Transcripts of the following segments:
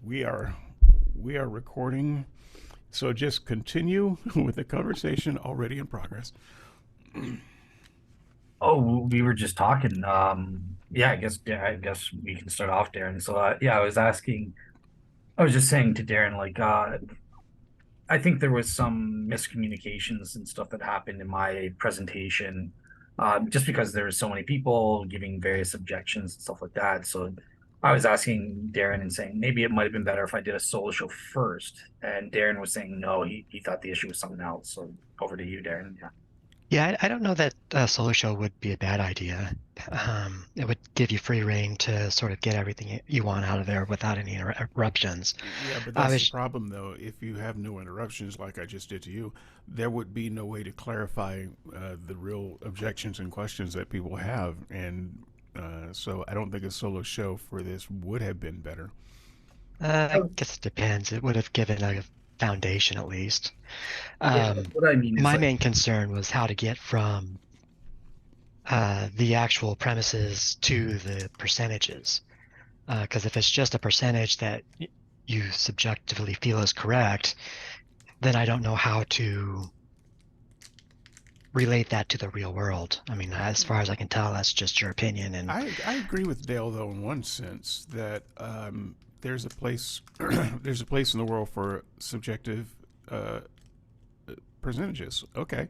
we are recording. So just continue with the conversation already in progress. Oh, we were just talking. Yeah, I guess we can start off, Darren. So, yeah, I was just saying to Darren, like, I think there was some miscommunications and stuff that happened in my presentation, just because there were so many people giving various objections and stuff like that. So, I was asking Darren and saying maybe it might have been better if I did a solo show first, and Darren was saying no, he thought the issue was something else. So, over to you, Darren. Yeah. Yeah, I don't know that a solo show would be a bad idea. It would give you free reign to sort of get everything you want out of there without any interruptions. Yeah, but I that's the was, problem, though. If you have no interruptions, like I just did to you, there would be no way to clarify the real objections and questions that people have. And so I don't think a solo show for this would have been better. I guess it depends. It would have given a foundation at least. Yeah, Um, what I mean is my like, main concern was how to get from the actual premises to the percentages. Because if it's just a percentage that you subjectively feel is correct, then I don't know how to relate that to the real world. I mean, as far as I can tell, that's just your opinion. And I agree with Dale, though, in one sense that there's a place there's a place in the world for subjective uh, percentages. Okay.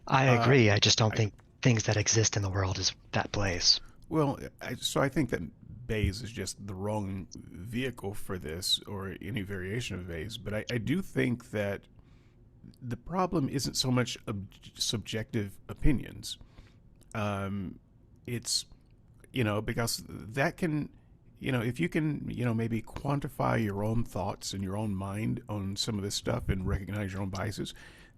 I Uh, agree. I just don't I, think things that exist in the world is that place. so I think that Bayes is just the wrong vehicle for this or any variation of Bayes. But I do think that the problem isn't so much subjective opinions. Um, it's, because that can, if you can, maybe quantify your own thoughts and your own mind on some of this stuff and recognize your own biases,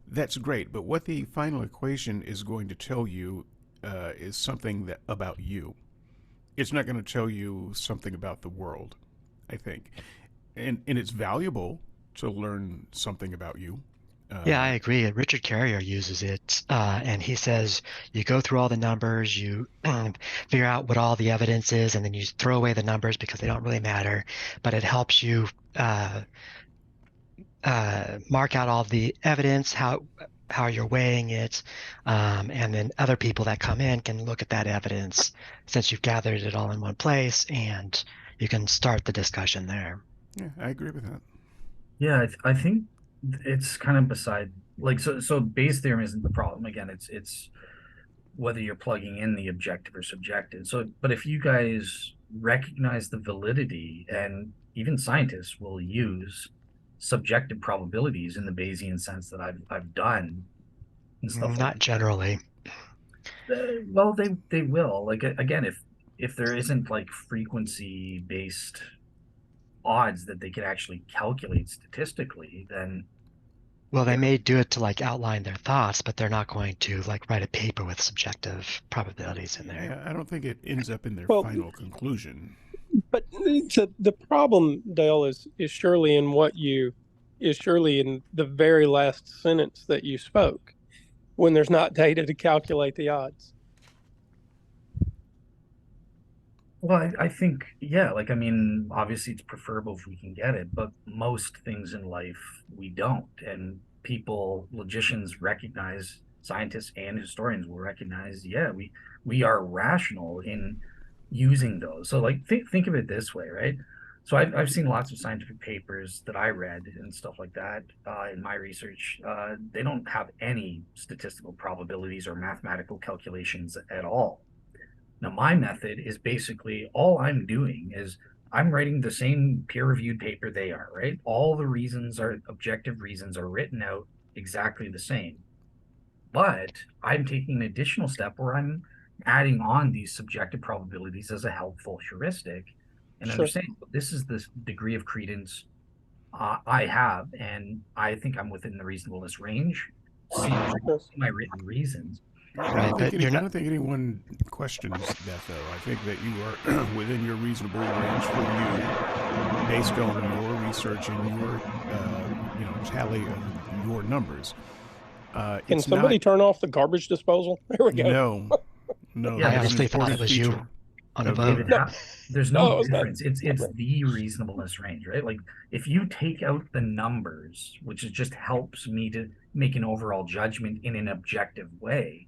that's great. But what the final equation is going to tell you is something that about you. It's not going to tell you something about the world, I think. And it's valuable to learn something about you. Yeah, I Uh, agree. Richard Carrier uses it, and he says you go through all the numbers, you figure out what all the evidence is, and then you throw away the numbers because they don't really matter. But it helps you mark out all the evidence, how you're weighing it, and then other people that come in can look at that evidence since you've gathered it all in one place, and you can start the discussion there. yeah, I agree with that. yeah, I think it's kind of beside like so Bayes' theorem isn't the problem. Again, it's whether you're plugging in the objective or subjective. So, but if you guys recognize the validity, and even scientists will use subjective probabilities in the Bayesian sense that I've done and stuff like Not generally. well, they will. Like again, if there isn't like frequency based odds that they could actually calculate statistically, then Well, they yeah, may do it to like outline their thoughts, but they're not going to like write a paper with subjective probabilities in there. Yeah, I don't think it ends up in their Well, final conclusion. but the problem, Dale, is surely in what you is surely in the very last sentence that you spoke when there's not data to calculate the odds. well, I think, yeah, like, I mean, obviously it's preferable if we can get it, but most things in life we don't. And people, logicians recognize, scientists and historians will recognize, yeah, we are rational in using those. So, like, think of it this way, right? So I've seen lots of scientific papers that I read and stuff like that in my research. They don't have any statistical probabilities or mathematical calculations at all. Now, my method is basically all I'm doing is I'm writing the same peer reviewed paper they are, right? All the reasons are objective reasons are written out exactly the same. But I'm taking an additional step where I'm adding on these subjective probabilities as a helpful heuristic and Sure. understanding this is the degree of credence I have, and I think I'm within the reasonableness range. Sure. See my written reasons. Yeah, Right, but you're I not. don't think anyone questions that though. I think that you are within your reasonable range for you, based on your research and your tally of your numbers. Can It's not. somebody turn off the garbage disposal? There we go. No, no, Yeah, I that's this an is honestly thought it important was you. feature. on a Okay. vote. David, No, there's no, no it's not. difference. It's the reasonableness range, right? Like if you take out the numbers, which is just helps me to make an overall judgment in an objective way,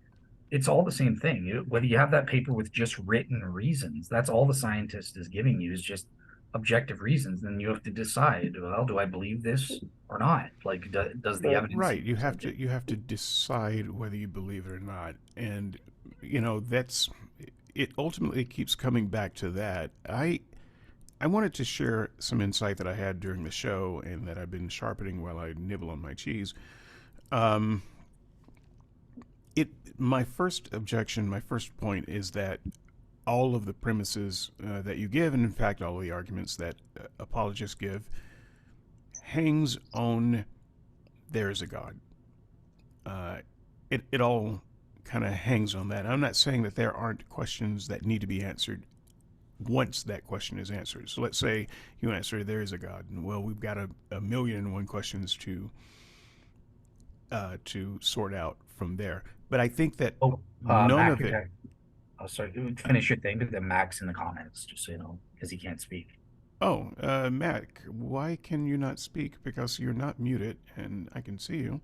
it's all the same thing. Whether you have that paper with just written reasons, that's all the scientist is giving you is just objective reasons. Then you have to decide, well, do I believe this or not? Like, does the evidence Right. seem You have to decide whether you believe it or not. And you know, that's it ultimately keeps coming back to that. I wanted to share some insight that I had during the show and that I've been sharpening while I nibble on my cheese. Um, my first objection, my first point is that all of the premises that you give, and in fact all the arguments that apologists give, hangs on there's a God. It all kind of hangs on that. I'm not saying that there aren't questions that need to be answered once that question is answered. So let's say you answer there is a God. Well, we've got a million and one questions to sort out from there. But I think that Oh, none Mac, of it. oh, sorry, finish your thing, but then Mac's in the comments, just so you know, because he can't speak. Oh, Mac, why can you not speak? Because you're not muted and I can see you.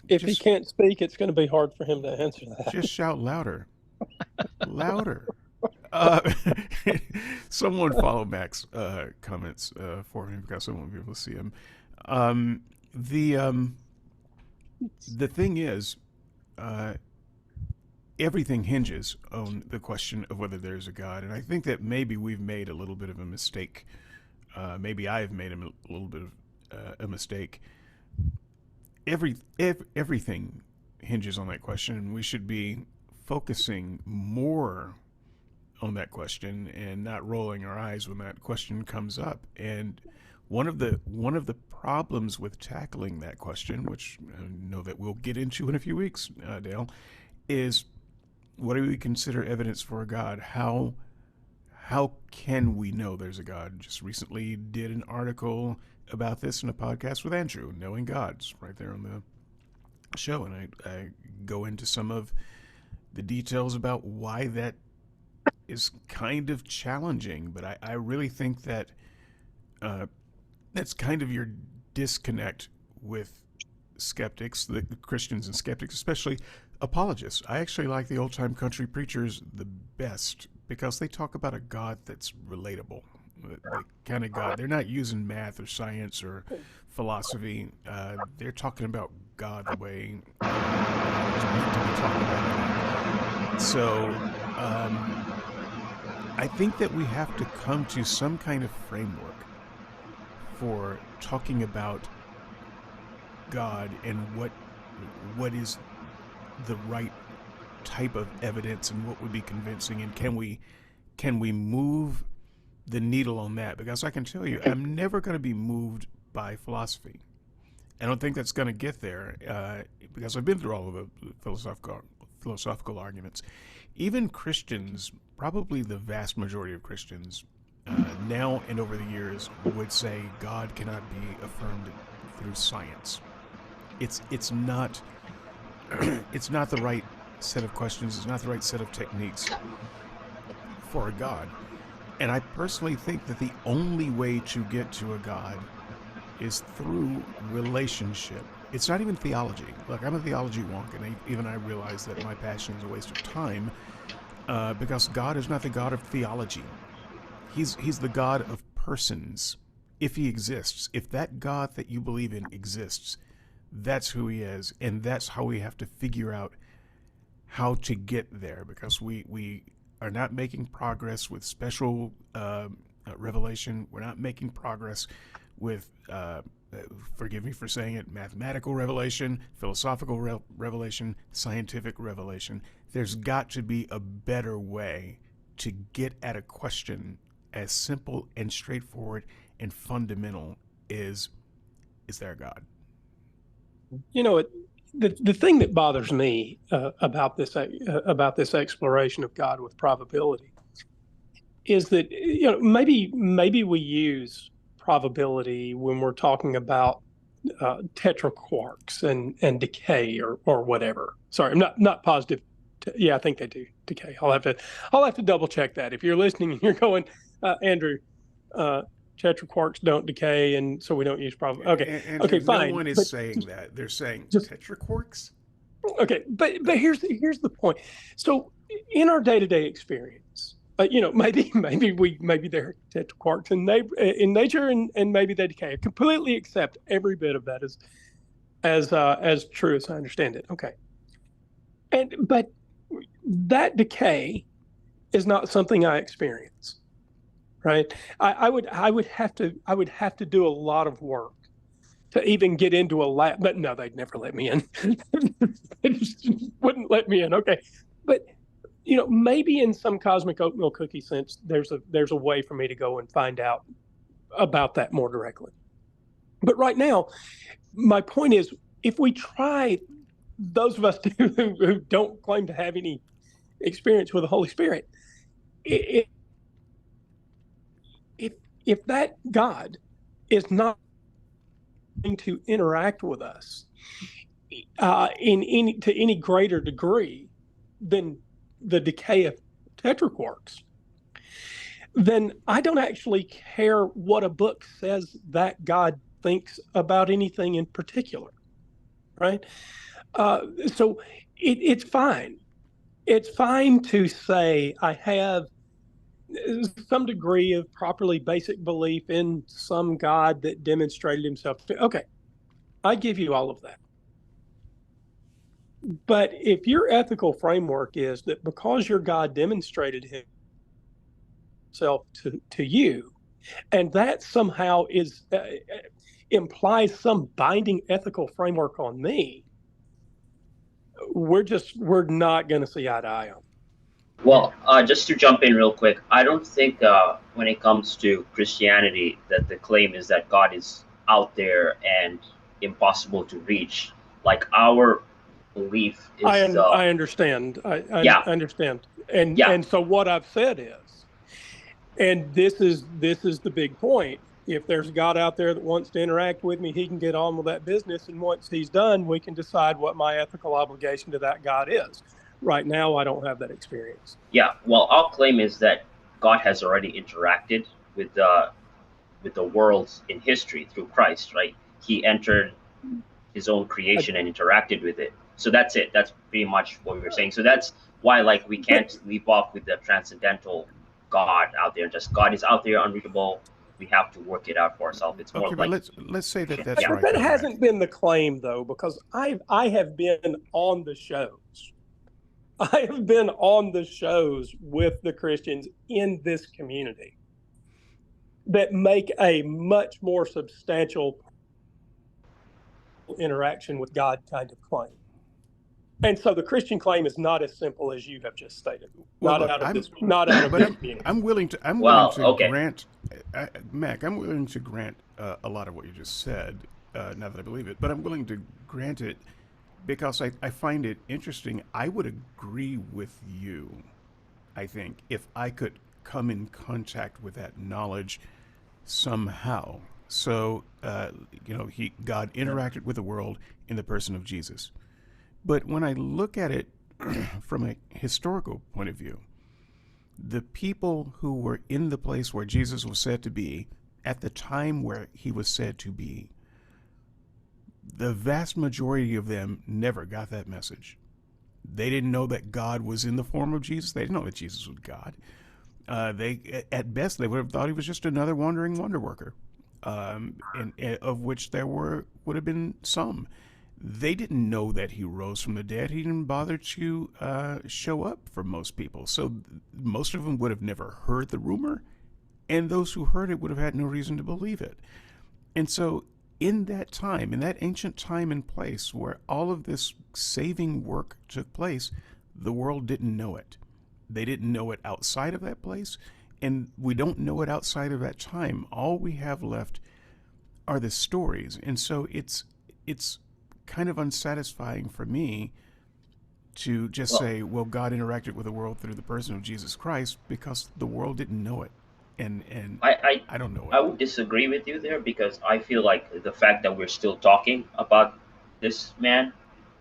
If he can't speak, it's going to be hard for him to answer that. Just shout louder. Louder. Uh, someone follow Mac's comments for him because I won't be able to see him. The thing is, everything hinges on the question of whether there's a God, and I think that maybe we've made a little bit of a mistake. Maybe I've made a little bit of a mistake. Everything hinges on that question, and we should be focusing more on that question and not rolling our eyes when that question comes up. And one of the problems with tackling that question, which I know that we'll get into in a few weeks, Dale, is what do we consider evidence for a God? How can we know there's a God? Just recently did an article about this in a podcast with Andrew, Knowing Gods, right there on the show, and I go into some of the details about why that is kind of challenging, but I really think that that's kind of your disconnect with skeptics, the Christians and skeptics, especially apologists. I actually like the old time country preachers the best because they talk about a God that's relatable. The kind of God. They're not using math or science or philosophy. They're talking about God the way it's meant to be talked about. So I think that we have to come to some kind of framework for talking about God and what is the right type of evidence and what would be convincing, and can we move the needle on that? Because I can tell you, I'm never going to be moved by philosophy. I don't think that's going to get there because I've been through all of the philosophical arguments. Even Christians, probably the vast majority of Christians, now and over the years, would say God cannot be affirmed through science. It's not it's not the right set of questions. It's not the right set of techniques for a God. And I personally think that the only way to get to a God is through relationship. It's not even theology. Look, I'm a theology wonk, and even I realize that my passion is a waste of time because God is not the God of theology. He's the God of persons. If he exists, if that God that you believe in exists, that's who he is, and that's how we have to figure out how to get there, because we are not making progress with special revelation. We're not making progress with, forgive me for saying it, mathematical revelation, philosophical revelation, scientific revelation. There's got to be a better way to get at a question as simple and straightforward and fundamental is there a God? You know, the thing that bothers me about this exploration of God with probability is that maybe we use probability when we're talking about tetraquarks and decay or whatever. Sorry, I'm not positive Yeah, I think they do decay. I'll have to double check that. If you're listening and you're going, Andrew, tetraquarks don't decay, and so we don't use problem. Okay, Andrew, okay, no fine. one is But saying that. They're saying just tetraquarks. okay. But here's the point. So in our day-to-day experience, maybe they're tetraquarks in nature, and maybe they decay. I completely accept every bit of that as true as I understand it. Okay, but that decay is not something I experience, right? I would have to do a lot of work to even get into a lab. But no, they'd never let me in. They just wouldn't let me in. Okay, but maybe in some cosmic oatmeal cookie sense, there's a way for me to go and find out about that more directly. But right now, my point is, if we try, those of us who don't claim to have any experience with the Holy Spirit, if if that God is not going to interact with us to any greater degree than the decay of tetraquarks, then I don't actually care what a book says that God thinks about anything in particular, right? So it's fine. It's fine to say I have some degree of properly basic belief in some God that demonstrated himself to. Okay, I give you all of that. But if your ethical framework is that because your God demonstrated himself to you, and that somehow implies some binding ethical framework on me, we're not going to see eye to eye on. Well, just to jump in real quick, I don't think when it comes to Christianity that the claim is that God is out there and impossible to reach. Like our belief is, I understand. yeah, I understand. And yeah, and so what I've said is, and this is the big point. If there's a God out there that wants to interact with me, he can get on with that business. And once he's done, we can decide what my ethical obligation to that God is. Right now, I don't have that experience. yeah. Well, our claim is that God has already interacted with the worlds in history through Christ, right? He entered his own creation and interacted with it. So that's it. That's pretty much what we were saying. So that's why, like, we can't leave off with the transcendental God out there. Just God is out there, unreadable. We have to work it out for ourselves. It's more Okay, like, but let's say that that's yeah. right. That though, hasn't Mac. been the claim, though, because I have been on the shows. I have been on the shows with the Christians in this community that make a much more substantial interaction with God kind of claim. And so the Christian claim is not as simple as you have just stated. Well, Not look, out of this community. I'm willing Well, to okay. grant, Mac. I'm willing to grant a lot of what you just said. Now that I believe it, but I'm willing to grant it because I find it interesting. I would agree with you. I think if I could come in contact with that knowledge somehow. So, God interacted with the world in the person of Jesus. But when I look at it from a historical point of view, the people who were in the place where Jesus was said to be at the time where he was said to be, the vast majority of them never got that message. They didn't know that God was in the form of Jesus. They didn't know that Jesus was God. At best, they would have thought he was just another wandering wonder worker, and of which there would have been some. They didn't know that he rose from the dead. He didn't bother to show up for most people. So most of them would have never heard the rumor, and those who heard it would have had no reason to believe it. And so in that time, in that ancient time and place where all of this saving work took place, the world didn't know it. They didn't know it outside of that place, and we don't know it outside of that time. All we have left are the stories. And so it's kind of unsatisfying for me to just say, well, God interacted with the world through the person of Jesus Christ, because the world didn't know it. And I don't know it. I would disagree with you there, because I feel like the fact that we're still talking about this man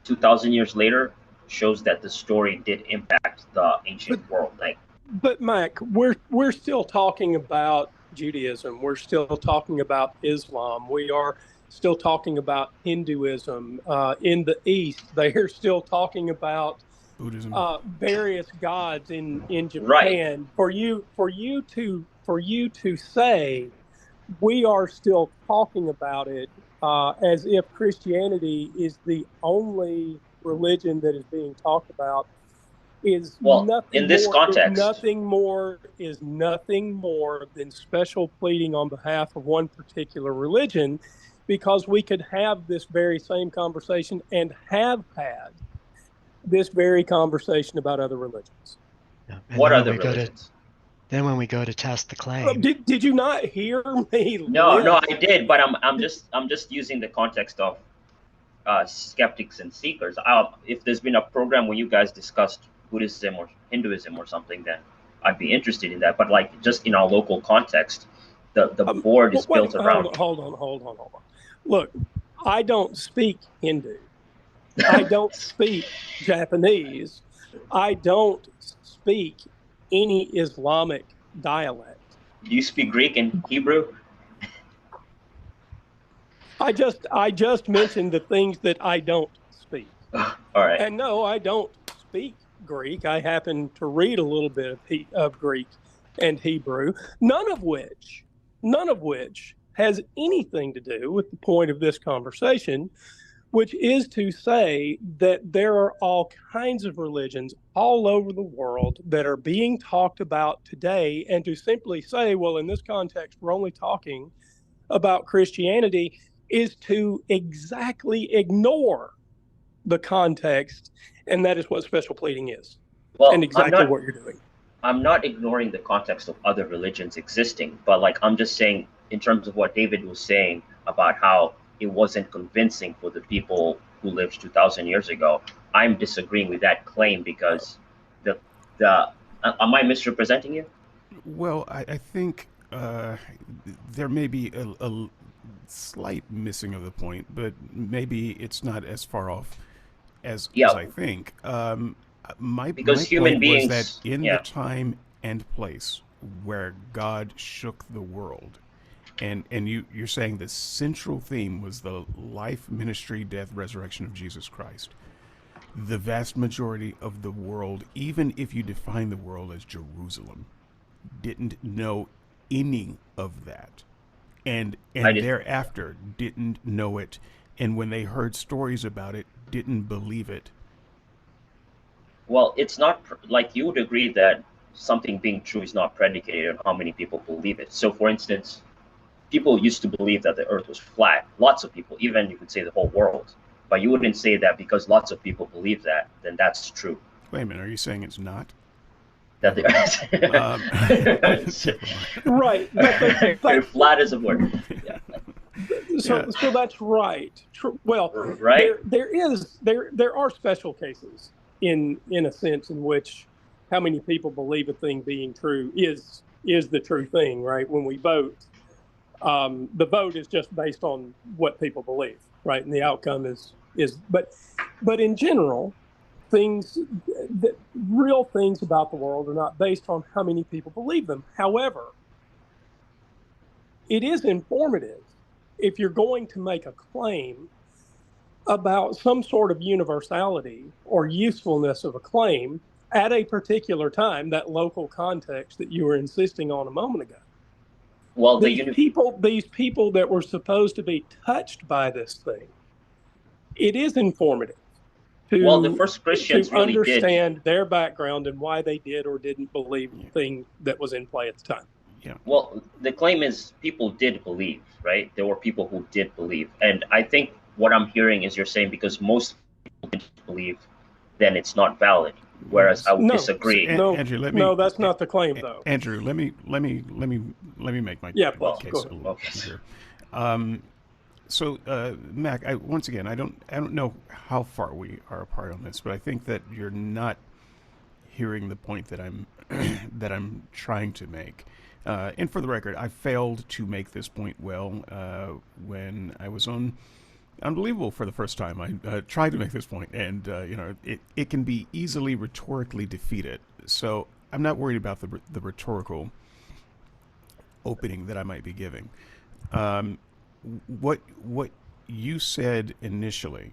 2,000 years later shows that the story did impact the ancient world. Like, But Mac, we're still talking about Judaism. We're still talking about Islam. We are still talking about Hinduism. In the East, they are still talking about Buddhism. various gods in right, Japan. For you to say we are still talking about it as if Christianity is the only religion that is being talked about is well, in this context, nothing more than special pleading on behalf of one particular religion, because we could have this very same conversation and have had this very conversation about other religions. Yeah. And what then when other we go to religions? test the claim, Did you not hear me No, no, list? I did, but I'm just using the context of skeptics and seekers. If there's been a program where you guys discussed Buddhism or Hinduism or something, then I'd be interested in that. But like just in our local context, the board is built around. Hold on. Look, I don't speak Hindu. I don't speak Japanese. I don't speak any Islamic dialect. Do you speak Greek and Hebrew? I just mentioned the things that I don't speak. All right. And no, I don't speak Greek. I happen to read a little bit of Greek and Hebrew, none of which has anything to do with the point of this conversation, which is to say that there are all kinds of religions all over the world that are being talked about today. And to simply say, well, in this context, we're only talking about Christianity, is to exactly ignore the context. And that is what special pleading is. Well, and exactly what you're doing. I'm not ignoring the context of other religions existing, but like I'm just saying in terms of what David was saying about how it wasn't convincing for the people who lived 2,000 years ago. I'm disagreeing with that claim because am I misrepresenting you? Well, I think there may be a slight missing of the point, but maybe it's not as far off as I think. My human point beings, was that in the time and place where God shook the world, and you're saying the central theme was the life, ministry, death, resurrection of Jesus Christ. The vast majority of the world, even if you define the world as Jerusalem, didn't know any of that, and thereafter didn't know it, and when they heard stories about it, didn't believe it. Well, it's not like you would agree that something being true is not predicated on how many people believe it. So, for instance, people used to believe that the earth was flat. Lots of people, even you could say the whole world. But you wouldn't say that because lots of people believe that, then that's true. Wait a minute, are you saying it's not? That the right. But flat as a word. Yeah. So that's right. Well, right. There are special cases in a sense in which how many people believe a thing being true is the true thing, right? When we vote, the vote is just based on what people believe, right? And the outcome is but in general, real things about the world are not based on how many people believe them. However, it is informative if you're going to make a claim about some sort of universality or usefulness of a claim at a particular time, that local context that you were insisting on a moment ago. Well, these people that were supposed to be touched by this thing, it is informative the first Christians really understand their background and why they did or didn't believe the thing that was in play at the time. Yeah. Well, the claim is people did believe, right? There were people who did believe. And I think what I'm hearing is you're saying because most people didn't believe, then it's not valid. Whereas I would disagree. So, Andrew, that's not the claim, though. Andrew, let me make my case a little here. So, Mac, once again, I don't know how far we are apart on this, but I think that you're not hearing the point that I'm trying to make. And for the record, I failed to make this point well when I was on unbelievable for the first time. I tried to make this point, and it can be easily rhetorically defeated. So I'm not worried about the rhetorical opening that I might be giving. What you said initially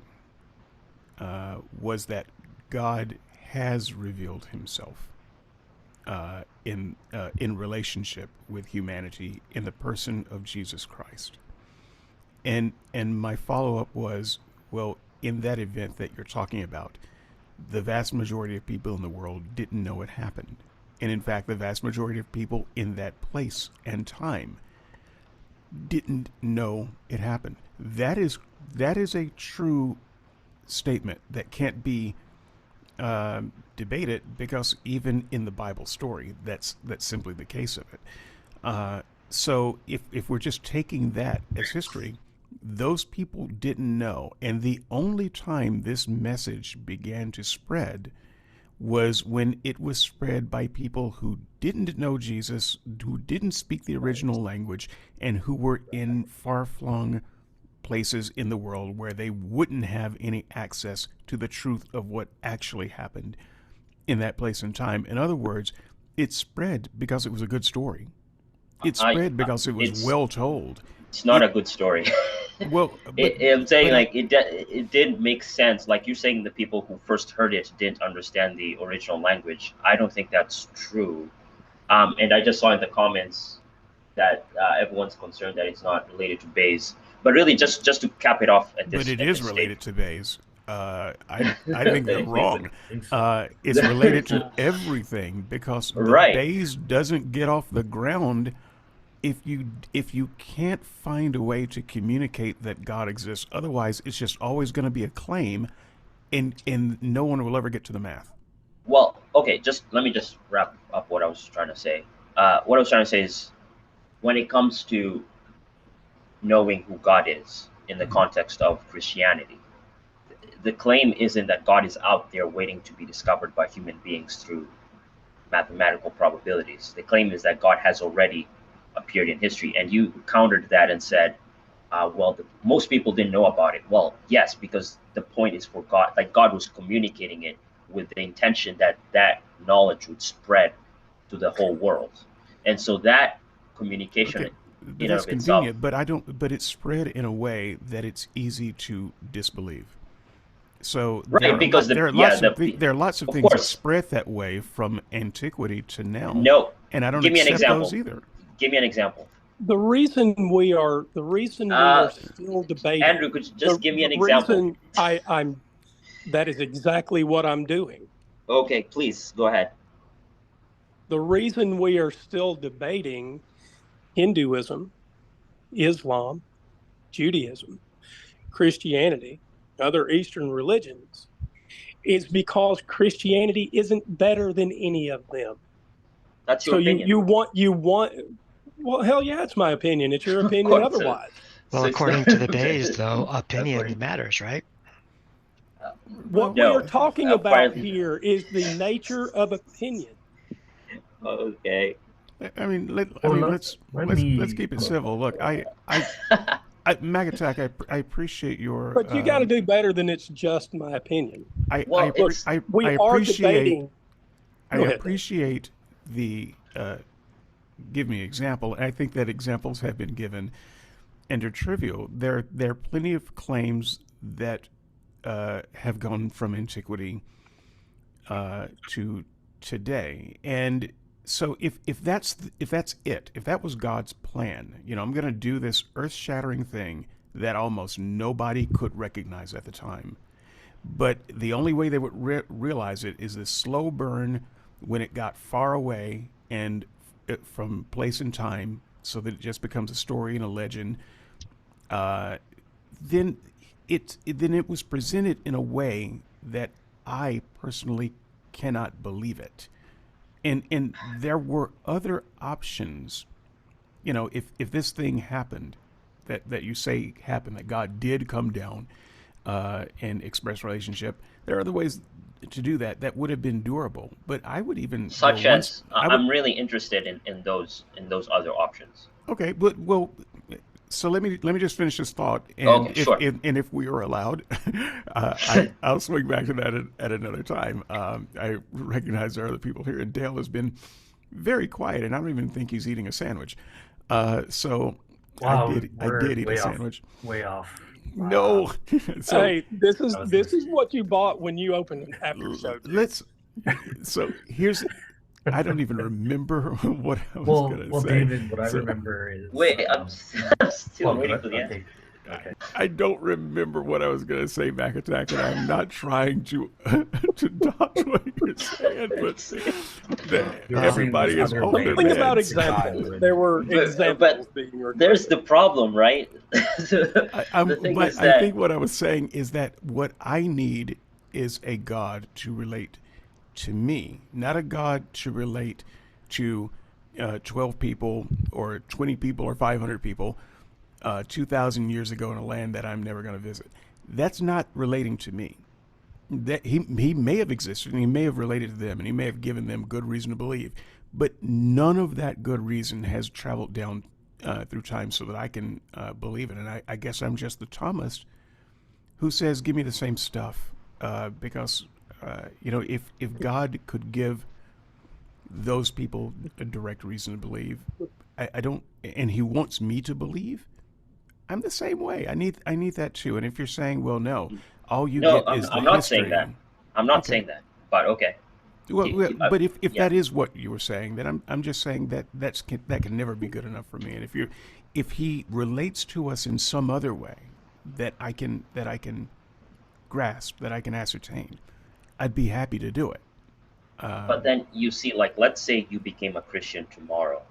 was that God has revealed Himself in relationship with humanity in the person of Jesus Christ. And my follow up was, well, in that event that you're talking about, the vast majority of people in the world didn't know it happened. And in fact, the vast majority of people in that place and time didn't know it happened. That is a true statement that can't be debated, because even in the Bible story, that's simply the case of it. So if we're just taking that as history, those people didn't know. And the only time this message began to spread was when it was spread by people who didn't know Jesus, who didn't speak the original language, and who were in far-flung places in the world where they wouldn't have any access to the truth of what actually happened in that place and time. In other words, it spread because it was a good story. It spread because it was well told. It's not a good story. Well, I'm saying, like, it did make sense. Like you're saying, the people who first heard it didn't understand the original language. I don't think that's true. And I just saw in the comments that everyone's concerned that it's not related to Bayes. But really, just to cap it off at this. But it is related to Bayes. I think they're wrong. It's related to everything, because the Bayes doesn't get off the ground if you can't find a way to communicate that God exists. Otherwise, it's just always going to be a claim, and no one will ever get to the math. Well, okay, let me wrap up what I was trying to say. What I was trying to say is, when it comes to knowing who God is in the context of Christianity, the claim isn't that God is out there waiting to be discovered by human beings through mathematical probabilities. The claim is that God has already appeared in history. And you countered that and said, most people didn't know about it. Well, yes, because the point is for God, like God was communicating it with the intention that that knowledge would spread to the whole world. And so that communication, but that's convenient, but it's spread in a way that it's easy to disbelieve. So there are lots of things that spread that way from antiquity to now. No, and I don't accept those either. Give me an example. The reason we are still debating. Andrew, could you just give me an example? That is exactly what I'm doing. Okay, please go ahead. The reason we are still debating Hinduism, Islam, Judaism, Christianity, other Eastern religions, is because Christianity isn't better than any of them. That's your opinion. You want. Well, hell yeah, it's my opinion. It's your opinion otherwise. Well, according to the Bayes, though, opinion matters, right? What we are talking about here is the nature of opinion. Okay. I mean, let's keep it civil. Look, Magatak, I appreciate your. But you got to do better than it's just my opinion. I appreciate the give me an example. And I think that examples have been given and are trivial. There are plenty of claims that have gone from antiquity to today, and so if that was God's plan, I'm going to do this earth-shattering thing that almost nobody could recognize at the time, but the only way they would realize it is this slow burn when it got far away and from place and time, so that it just becomes a story and a legend. Then it was presented in a way that I personally cannot believe it. And there were other options. If this thing happened, that you say happened, that God did come down and express relationship, there are other ways to do that would have been durable. But I would even I'm really interested in those other options. Okay, but So let me just finish this thought, and Okay, sure. if we are allowed, I'll swing back to that at another time. I recognize there are other people here, and Dale has been very quiet, and I don't even think he's eating a sandwich. So Wow, I we're did eat a way off. sandwich. Way off. No, so Hey, this That was is what you bought when you opened an after show. let's. So here's. I don't even remember what I was Well, gonna well, say. David, what I So- remember is Wait, I'm still well, waiting for the answer. okay. Okay. I don't remember what I was going to say, Mac Attack, and I'm not trying to to dodge what you're saying, but You're everybody saying is there's on other their Think ways about meds. examples. There were But examples being recorded. There's the problem, right? The thing But is I that think what I was saying is that what I need is a God to relate to me, not a God to relate to 12 people or 20 people or 500 people 2,000 years ago in a land that I'm never going to visit. That's not relating to me. That he may have existed and he may have related to them and he may have given them good reason to believe, but none of that good reason has traveled down through time so that I can believe it. And I guess I'm just the Thomas who says, "Give me the same stuff," because if God could give those people a direct reason to believe, I don't, and He wants me to believe. I'm the same way. I need that too. And if you're saying, well, no, all you no, get is I'm the not history. saying that. I'm not Okay. saying that. But okay. Well, but if Yeah. that is what you were saying, then I'm just saying that that can never be good enough for me. And if He relates to us in some other way that I can grasp, that I can ascertain, I'd be happy to do it. But then you see, like, let's say you became a Christian tomorrow.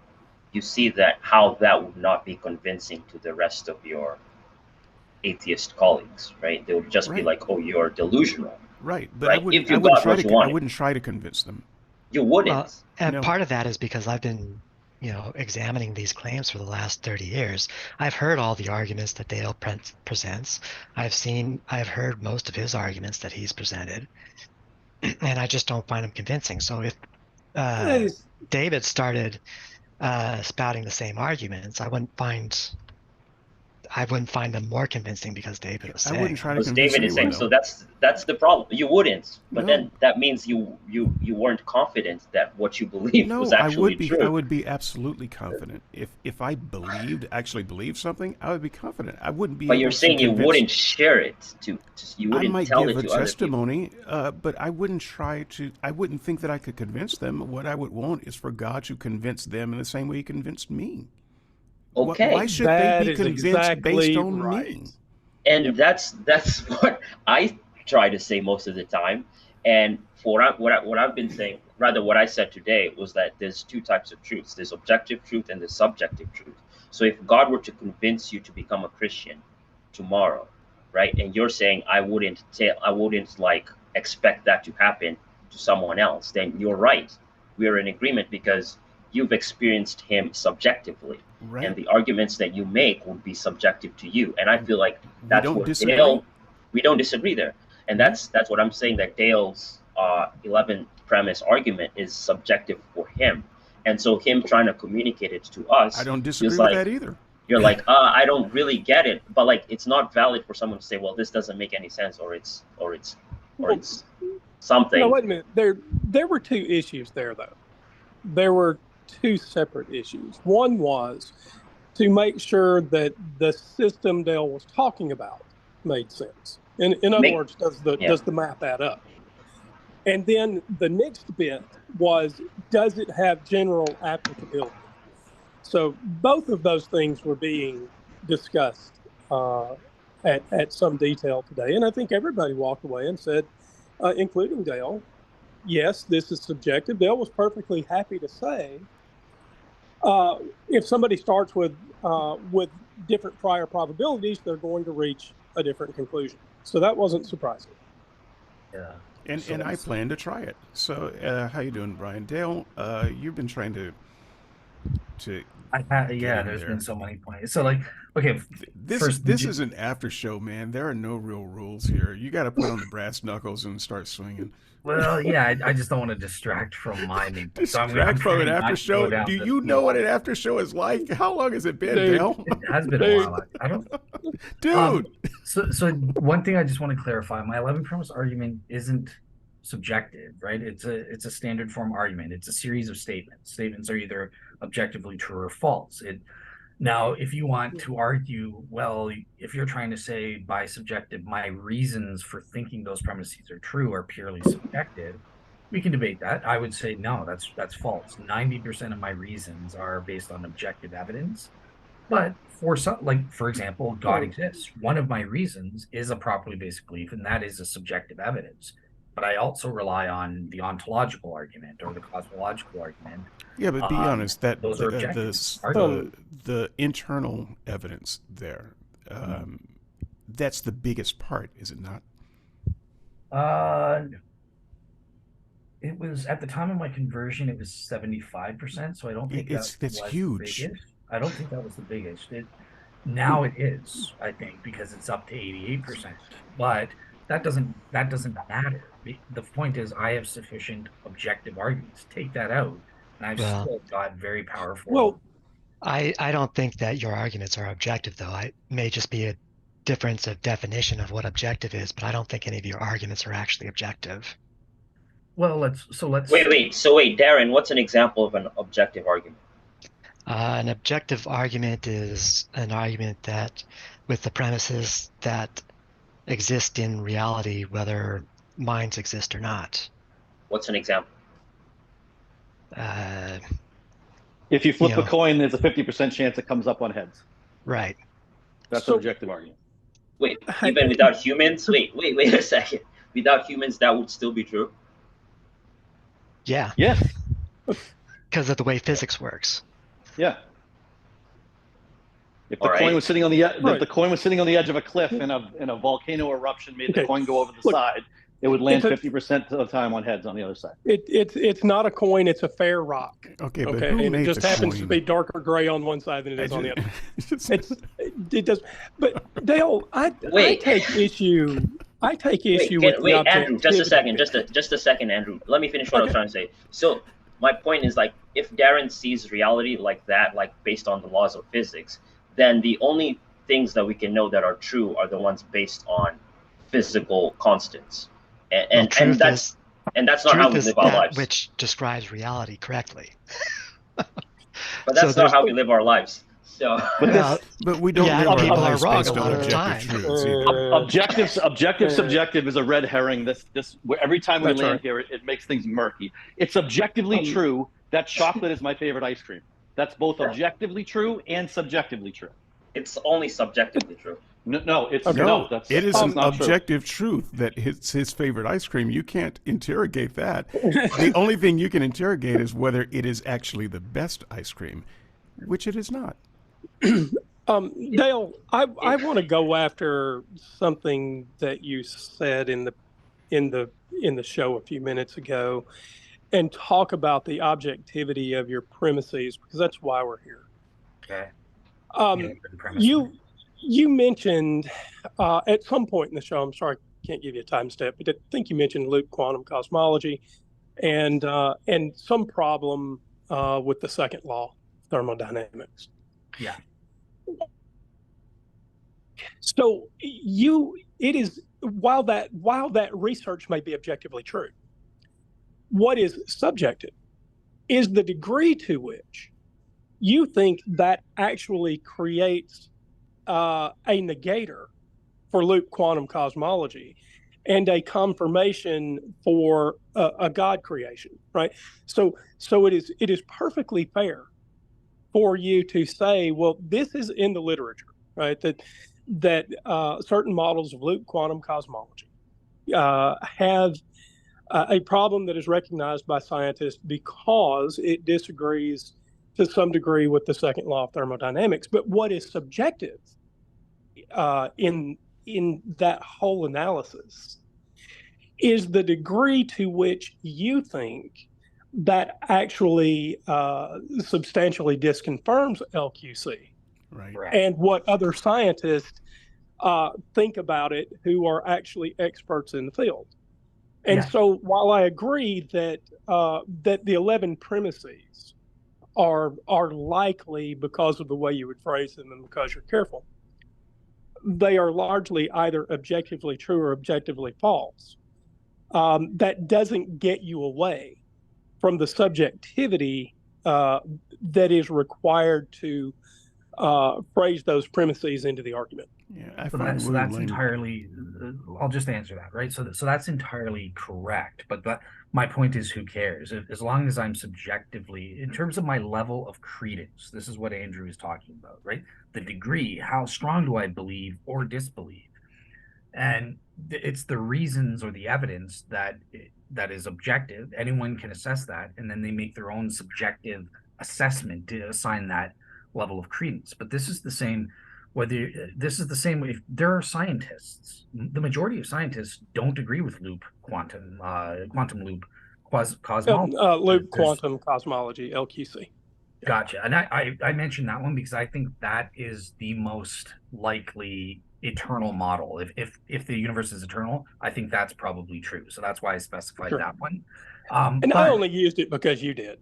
You see that how that would not be convincing to the rest of your atheist colleagues, right? They would just be Right. like, "Oh, you're delusional." Right, but Right? If you got what you I wanted. wouldn't try to convince them. You wouldn't. Well, and No. part of that is because I've been, examining these claims for the last 30 years. I've heard all the arguments that Dale presents. I've heard most of his arguments that he's presented, and I just don't find them convincing. So if David started spouting the same arguments, I wouldn't find them more convincing because David was I saying wouldn't them. try to Because convince David is saying anyone. so. Though. That's the problem. You wouldn't, but No. then that means you weren't confident that what you believed No, was I actually would be. true. I would be absolutely confident if I actually believed something. I would be confident. I wouldn't be. But able you're to saying you convince- wouldn't share it you I wouldn't might tell give it a to other people. testimony, but I wouldn't try to. I wouldn't think that I could convince them. What I would want is for God to convince them in the same way He convinced me. Okay. Why should That they be is convinced exactly based on right. me? And that's what I try to say most of the time. And for what I've been saying, rather what I said today, was that there's two types of truths. There's objective truth and there's subjective truth. So if God were to convince you to become a Christian tomorrow, right, and you're saying I wouldn't like expect that to happen to someone else, then you're right. We're in agreement because you've experienced Him subjectively. Right. And the arguments that you make would be subjective to you. And I feel like We that's don't where disagree. we don't disagree there. And that's what I'm saying, that Dale's 11th premise argument is subjective for him. And so him trying to communicate it to us, I don't feels disagree with like that either. you're like, I don't really get it. But like, it's not valid for someone to say, well, this doesn't make any sense, or it's something. No, wait a minute. There were two issues there, though. There were two separate issues. One was to make sure that the system Dale was talking about made sense. In other words, does the math add up? And then the next bit was, does it have general applicability? So both of those things were being discussed at some detail today. And I think everybody walked away and said, including Dale, yes, this is subjective. Dale was perfectly happy to say, if somebody starts with different prior probabilities, they're going to reach a different conclusion. So that wasn't surprising. Yeah. And I plan to try it. So how you doing, Brian? Dale, you've been trying to Yeah, getting there's been there. so many points. So like, okay, first, This is an after show, man. There are no real rules here. You got to put on the brass knuckles and start swinging. well, yeah, I just don't want to distract from my main point. So I'm Distract from an trying after not to go show. down Do the you know what an theological. after show is like? How long has it been, Dude, Dale? It has been a dude, while. I don't. Dude. Um. So one thing I just want to clarify: my 11 premise argument isn't subjective, right? It's a standard form argument. It's a series of statements. Statements are either objectively true or false. It Now, if you want to argue, well, if you're trying to say by subjective, my reasons for thinking those premises are true are purely subjective, we can debate that. I would say no, that's false. 90% of my reasons are based on objective evidence. But for some, like for example, God oh, exists. One of my reasons is a properly based belief, and that is a subjective evidence. But I also rely on the ontological argument or the cosmological argument. Yeah, but be honest. That Those are objective the arguments. the internal evidence there, that's the biggest part, is it not? Uh, it was at the time of my conversion, it was 75%. So I don't think that That's was the huge. biggest. I don't think that was the biggest. Now it is, I think, because it's up to 88%. But that doesn't matter. The point is I have sufficient objective arguments. Take that out, and I've Well, still got very powerful. well, I don't think that your arguments are objective, though. It may just be a difference of definition of what objective is, but I don't think any of your arguments are actually objective. Well, let's Wait, Darren, what's an example of an objective argument? An objective argument is an argument that, with the premises that exist in reality, whether minds exist or not. What's an example? If you flip You know, a coin, there's a 50% chance it comes up on heads. right. That's So- an objective argument. Wait, even without humans? Wait a second. Without humans, that would still be true? Yeah, Yeah, because of the way physics works. yeah. If the All coin right. was sitting on the if Right. the coin was sitting on the edge of a cliff and a volcano eruption made the Okay. coin go over the Look, side, it would land it's a- 50% of the time on heads on the other side. it's not a coin; it's a fair rock. Okay, but Okay, who and made it just the happens coin? to be darker gray on one side than it I is on the other. just- It does, but Dale, I Wait. take issue. I take issue with the Wait, Andrew, just a objectivity. second, just a second, Andrew. Let me finish what I was Okay. trying to say. So my point is, like, if Darren sees reality like that, like based on the laws of physics, then the only things that we can know that are true are the ones based on physical constants, and that's not how we live our lives. Which describes reality correctly. But that's so not how we live our lives. So But Well, But we don't Yeah, live our people lives are wrong based a on lot of the objective time. truths either. objective, subjective is a red herring. Every time we That's land right. here, it makes things murky. It's objectively true that chocolate is my favorite ice cream. That's both objectively true and subjectively true. it's only subjectively true. No, it's Okay. no. That's It is that's an not true. objective truth that it's his favorite ice cream. You can't interrogate that. The only thing you can interrogate is whether it is actually the best ice cream, which it is not. Dale, I want to go after something that you said in the show a few minutes ago, and talk about the objectivity of your premises, because that's why we're here. Okay. You mentioned at some point in the show, I'm sorry I can't give you a time step, but I think you mentioned Luke quantum cosmology and some problem with the second law, thermodynamics. Yeah. So it is while that research may be objectively true, what is subjective is the degree to which you think that actually creates a negator for loop quantum cosmology and a confirmation for a God creation, right? So it is perfectly fair for you to say, well, this is in the literature, right? That certain models of loop quantum cosmology have a problem that is recognized by scientists because it disagrees to some degree with the second law of thermodynamics. But what is subjective in that whole analysis is the degree to which you think that actually substantially disconfirms LQC Right. and what other scientists think about it who are actually experts in the field. And so while I agree that that the 11 premises are likely because of the way you would phrase them and because you're careful, they are largely either objectively true or objectively false. That doesn't get you away from the subjectivity that is required to phrase those premises into the argument. Yeah, I So, find so William that's Lane. entirely. I'll just answer that, right? So that's entirely correct. But my point is, who cares? As long as I'm subjectively, in terms of my level of credence, this is what Andrew is talking about, right? The degree, how strong do I believe or disbelieve? And it's the reasons or the evidence that is objective. Anyone can assess that, and then they make their own subjective assessment to assign that level of credence. But this is the same. Whether this is the same way, if there are scientists, the majority of scientists don't agree with quantum loop cosmology. Loop quantum cosmology, LQC. Gotcha. And I mentioned that one because I think that is the most likely eternal model. If the universe is eternal, I think that's probably true. So that's why I specified that one. And I only used it because you did,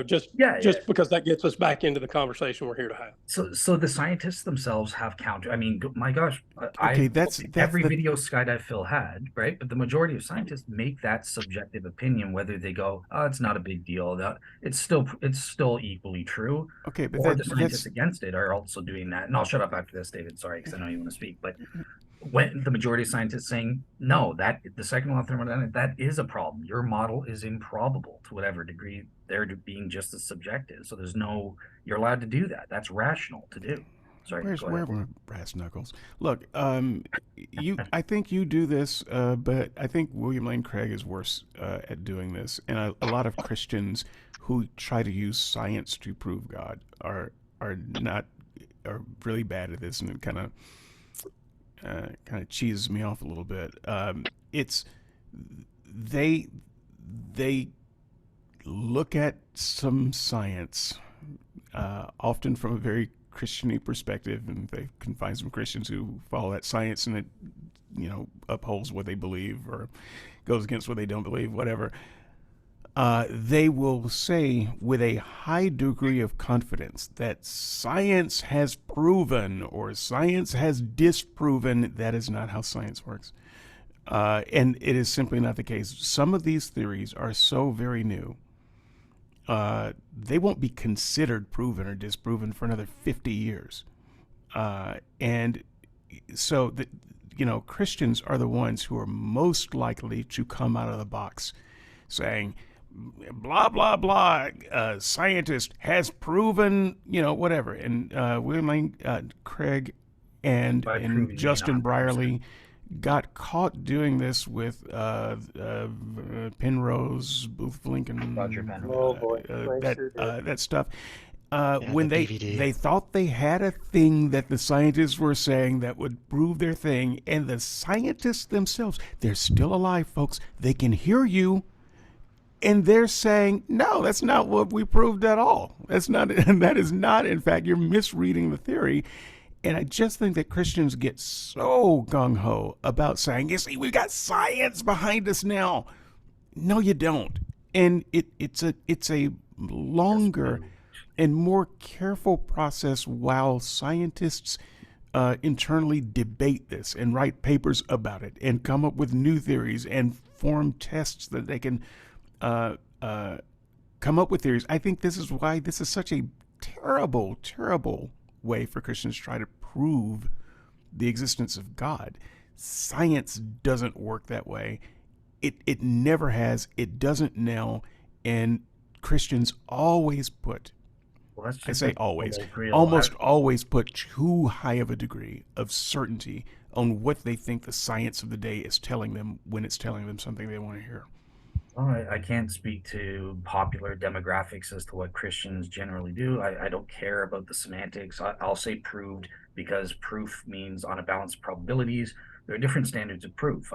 just because that gets us back into the conversation we're here to have. So the scientists themselves have counter. I mean, my gosh, Okay, that's every video Skydive Phil had, right? But the majority of scientists make that subjective opinion, whether they go, "Oh, it's not a big deal," it's still equally true. Okay, but or the scientists against it are also doing that. And I'll shut up after this, David. Sorry, because I know you want to speak, but when the majority of scientists saying no, that the second law of thermodynamics, that is a problem. Your model is improbable to whatever degree they're being just as subjective. So you're allowed to do that. That's rational to do. Sorry, where were brass knuckles? Look, I think you do this, but I think William Lane Craig is worse at doing this, and a lot of Christians who try to use science to prove God are really bad at this, and it kind of cheeses me off a little bit. It's they look at some science, often from a very Christian-y perspective, and they can find some Christians who follow that science and it, upholds what they believe or goes against what they don't believe, whatever. They will say with a high degree of confidence that science has proven or science has disproven. That is not how science works. And it is simply not the case. Some of these theories are so very new, they won't be considered proven or disproven for another 50 years. And so, Christians are the ones who are most likely to come out of the box saying, blah, blah, blah, scientist has proven, whatever. And William Lane Craig and Justin Brierley got caught doing this with Penrose, Booth Lincoln, that stuff. When they thought they had a thing that the scientists were saying that would prove their thing, and the scientists themselves, they're still alive, folks. They can hear you. And they're saying, no, that's not what we proved at all. That is not, in fact, you're misreading the theory. And I just think that Christians get so gung-ho about saying, you see, we've got science behind us now. No, you don't. And it's a longer and more careful process while scientists internally debate this and write papers about it and come up with new theories and form tests that they can come up with theories. I think this is why this is such a terrible, terrible way for Christians to try to prove the existence of God. Science doesn't work that way. It never has. It doesn't now. And Christians always put, I say always, almost always put too high of a degree of certainty on what they think the science of the day is telling them when it's telling them something they want to hear. I can't speak to popular demographics as to what Christians generally do. I don't care about the semantics. I'll say proved because proof means on a balance of probabilities. There are different standards of proof.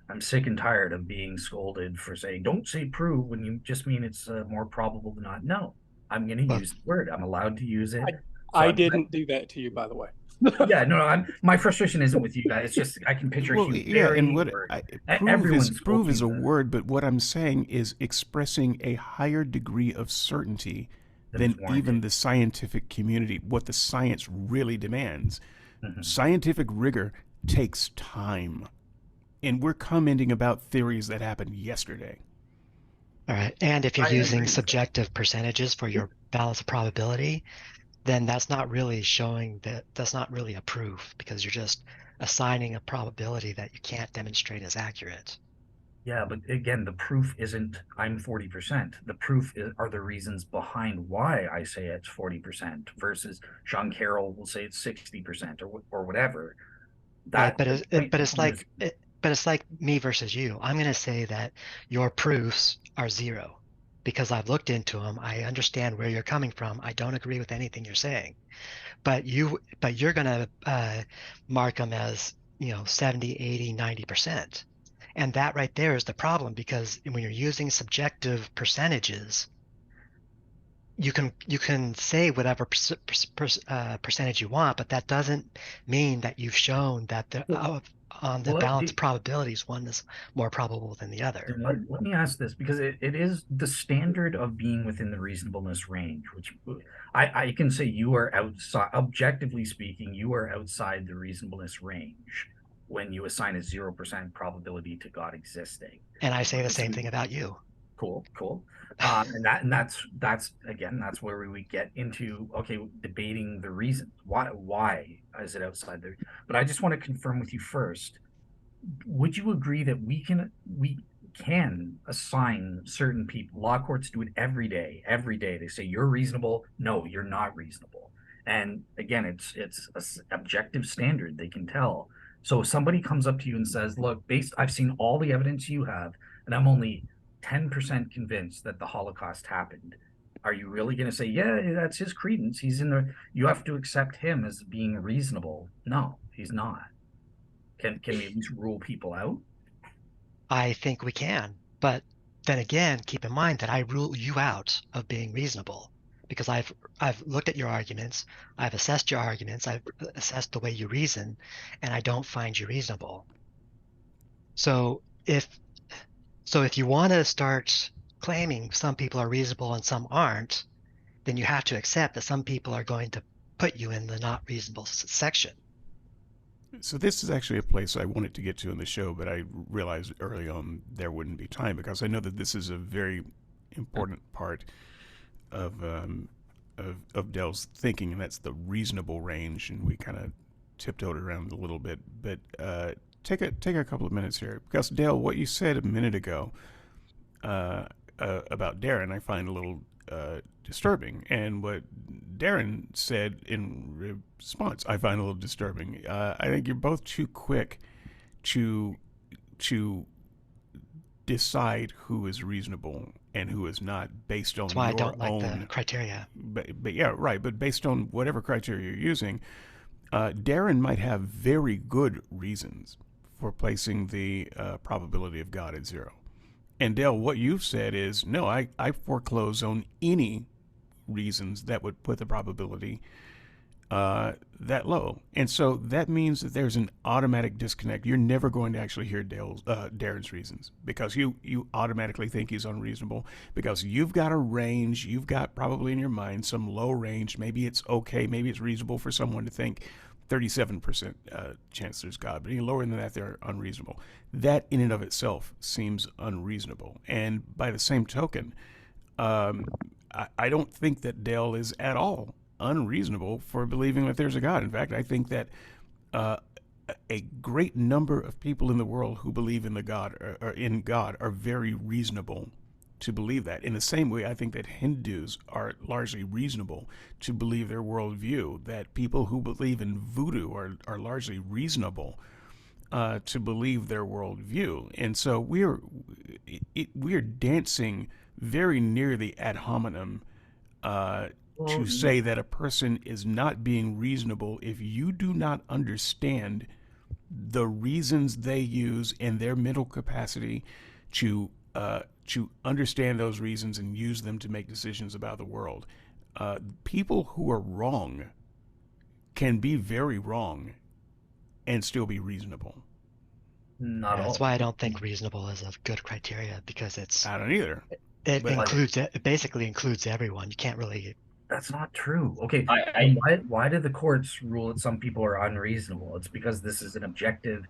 I'm sick and tired of being scolded for saying, don't say prove when you just mean it's more probable than not. No, I'm going to Well, use the word. I'm allowed to use it. So I didn't do that to you, by the way. yeah, no, my frustration isn't with you guys. It's just I can picture Well, Hugh yeah, and Barry what or prove is everyone prove is a smoking word, but what I'm saying is expressing a higher degree of certainty than is than even warranted. the scientific community, what the science really demands. Mhm. Scientific rigor takes time, and we're commenting about theories that happened yesterday. all right. And if you're I using agree with that. subjective percentages for your balance of probability, then that's not really showing that's not really a proof because you're just assigning a probability that you can't demonstrate as accurate. Yeah, but again, the proof isn't I'm 40%. The proof are the reasons behind why I say it's 40% versus Sean Carroll will say it's 60% or whatever. Right, That the point but it's is, like me versus you. I'm going to say that your proofs are zero because I've looked into them. I understand where you're coming from. I don't agree with anything you're saying, but you're going to mark them as, 70, 80, 90%. And that right there is the problem because when you're using subjective percentages, you can say whatever percentage you want, but that doesn't mean that you've shown that on the well, balance probabilities, one is more probable than the other. let me ask this because it is the standard of being within the reasonableness range, which I can say you are outside, objectively speaking, you are outside the reasonableness range when you assign a 0% probability to God existing. And I say the same Obviously, thing about you. cool. That's again, that's where we get into okay, debating the reasons. Why is it outside there? But I just want to confirm with you first, would you agree that we can assign certain people, law courts do it every day they say you're reasonable, no you're not reasonable, and again it's a objective standard they can tell. So if somebody comes up to you and says, look, based I've seen all the evidence you have and I'm only 10% convinced that the Holocaust happened, are you really going to say, yeah, that's his credence, he's in the, you have to accept him as being reasonable? No, he's not. Can we at least rule people out? I think we can, but then again, keep in mind that I rule you out of being reasonable because I've looked at your arguments, I've assessed your arguments, I've assessed the way you reason, and I don't find you reasonable. So if if you want to start claiming some people are reasonable and some aren't, then you have to accept that some people are going to put you in the not reasonable section. So this is actually a place I wanted to get to in the show, but I realized early on there wouldn't be time because I know that this is a very important part of of Dell's thinking, and that's the reasonable range. And we kind of tiptoed around a little bit, but take a couple of minutes here because Dell, what you said a minute ago about Darren, I find a little disturbing, and what Darren said in response, I find a little disturbing. I think you're both too quick to decide who is reasonable and who is not based on That's why I your don't like the own criteria. but yeah, right. But based on whatever criteria you're using, Darren might have very good reasons for placing the probability of God at zero. And Dale, what you've said is no, I foreclose on any reasons that would put the probability that low. And so that means that there's an automatic disconnect. You're never going to actually hear Darren's reasons because you automatically think he's unreasonable because you've got a range. You've got probably in your mind some low range. Maybe it's okay. Maybe it's reasonable for someone to think 37% chance there's God, but any lower than that, they're unreasonable. That in and of itself seems unreasonable. And by the same token, I don't think that Dale is at all unreasonable for believing that there's a God. In fact, I think that a great number of people in the world who believe in in God are very reasonable to believe that. In the same way, I think that Hindus are largely reasonable to believe their worldview, that people who believe in voodoo are largely reasonable to believe their worldview. And so we're dancing very near the ad hominem to say that a person is not being reasonable if you do not understand the reasons they use and their mental capacity to understand those reasons and use them to make decisions about the world. People who are wrong can be very wrong and still be reasonable. Not That's all. why I don't think reasonable is a good criteria, because I don't either. it But- includes it basically includes everyone. You can't really. That's not true. Okay, I why did the courts rule that some people are unreasonable? It's because this is an objective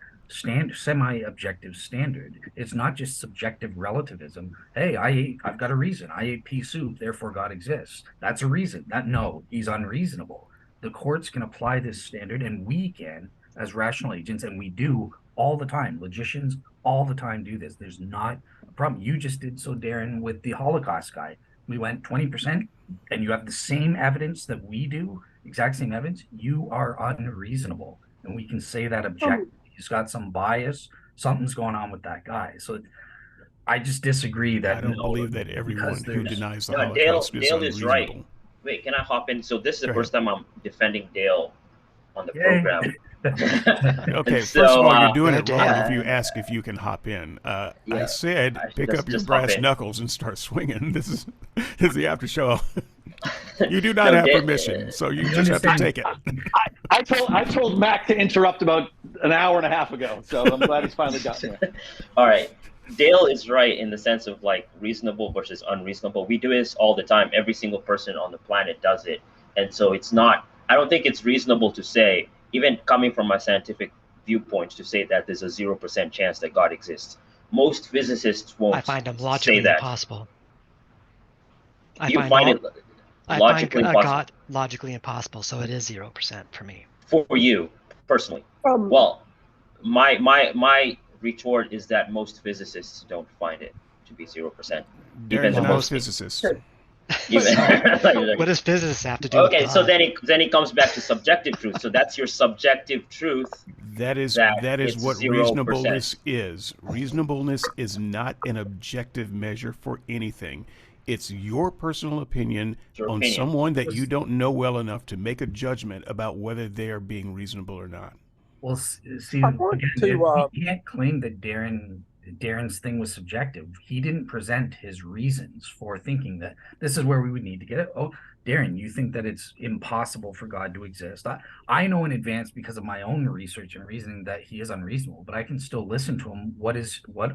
semi-objective standard. It's not just subjective relativism. Hey, I've got a reason. I ate pea soup, therefore God exists. That's a reason. No, he's unreasonable. The courts can apply this standard, and we can, as rational agents, and we do all the time. Logicians all the time do this. There's not a problem. You just did so, Darren, with the Holocaust guy. We went 20%, and you have the same evidence that we do, exact same evidence. You are unreasonable, and we can say that objectively. He's got some bias. Something's going on with that guy. So I just disagree that I don't believe that everyone who denies the Holocaust is Dale is right. unreasonable. Wait, can I hop in? So this is the Go first time I'm defending Dale on the Yay. program. Okay, So, first of all, you're doing it go wrong down. if you ask if you can hop in. I Yeah, said pick just- up your just hop brass in. knuckles and start swinging. This is the after show. You do not So have Dale- permission, so you You just have to understand- take it. I told Mac to interrupt about an hour and a half ago, so I'm glad he's finally got here. All right. Dale is right in the sense of like reasonable versus unreasonable. We do this all the time. Every single person on the planet does it. And so it's not, I don't think it's reasonable to say, even coming from a scientific viewpoint, to say that there's a 0% chance that God exists. Most physicists won't I find them say logically that. impossible. You find it I logically find impossible God logically impossible, so it is 0% for me. for you personally. Well, my retort is that most physicists don't find it to be 0%. Even Darren's the not a most physicist. even, What does physicists have to do okay, with so God? then it comes back to subjective truth. So that's your subjective truth. That is That is it's what 0%. reasonableness is. Reasonableness is not an objective measure for anything. It's your personal opinion Your on opinion. someone that you don't know well enough to make a judgment about whether they are being reasonable or not. Well, see, I want again, to, he can't claim that Darren's thing was subjective. He didn't present his reasons for thinking that. This is where we would need to get it. Oh, Darren, you think that it's impossible for God to exist. I know in advance because of my own research and reasoning that he is unreasonable, but I can still listen to him. What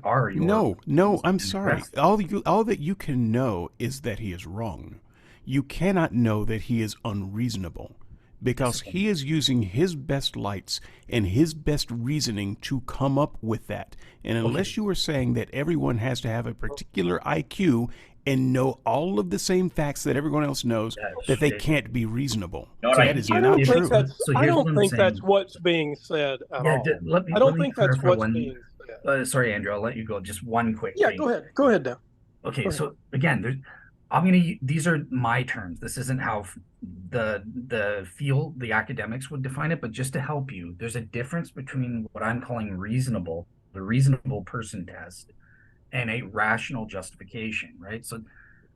are your No, I'm sorry. Rest. All that you can know is that he is wrong. You cannot know that he is unreasonable, because he is using his best lights and his best reasoning to come up with that. And unless you are saying that everyone has to have a particular IQ and know all of the same facts that everyone else knows, that they can't be reasonable. No, right. That is I not don't true. think that's- So I here's don't what I'm think that's saying. what's being said at Yeah, all. let me, I don't let me think that's clarify what's one. being said. Sorry, Andrew, I'll let you go. Just one quick Yeah, thing. go ahead now. Okay, Go ahead. so again, these are my terms. This isn't how the field, the academics would define it, but just to help you, there's a difference between what I'm calling reasonable, the reasonable person test, and a rational justification, right? So,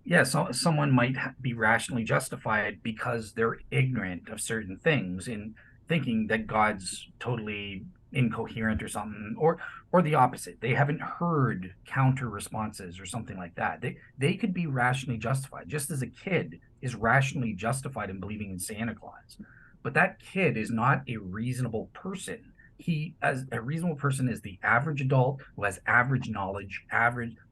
yeah, so someone might be rationally justified because they're ignorant of certain things in thinking that God's totally incoherent or something, or the opposite. They haven't heard counter responses or something like that. They could be rationally justified, just as a kid is rationally justified in believing in Santa Claus. But that kid is not a reasonable person. He, as a reasonable person, is the average adult who has average knowledge,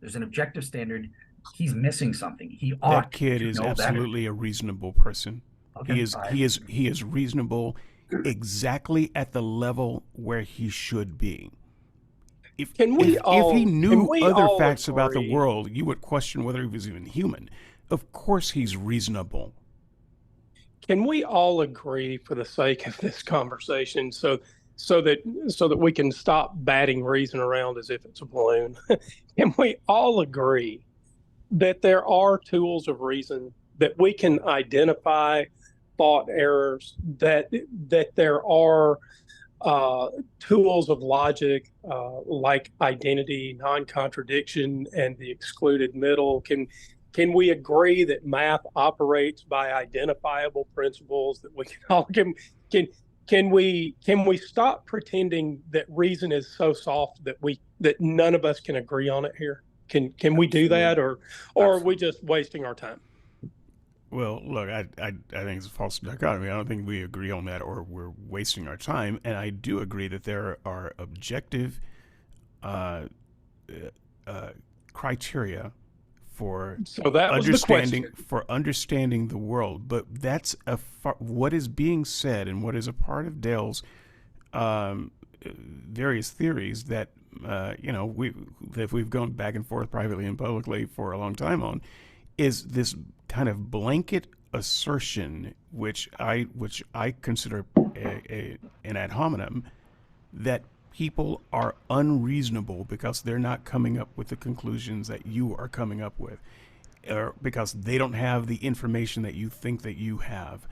there's an objective standard. He's missing something. He ought That kid to is know better. absolutely a reasonable person. Okay, He is reasonable exactly at the level where he should be. If he knew other facts about the world, you would question whether he was even human. Of course he's reasonable. Can we all agree, for the sake of this conversation, so that we can stop batting reason around as if it's a balloon? Can we all agree that there are tools of reason, that we can identify thought errors, that there are tools of logic like identity, non-contradiction, and the excluded middle? Can we agree that math operates by identifiable principles, that we can all can we stop pretending that reason is so soft that none of us can agree on it here? Can we do that, or are we just wasting our time? Well, look, I think it's a false dichotomy. I don't think we agree on that, or we're wasting our time. And I do agree that there are objective criteria for So that was the understanding question. the world. But that's what is being said and what is a part of Dale's various theories that we've gone back and forth privately and publicly for a long time on, is this kind of blanket assertion, which I consider an ad hominem, that people are unreasonable because they're not coming up with the conclusions that you are coming up with, or because they don't have the information that you think that you have,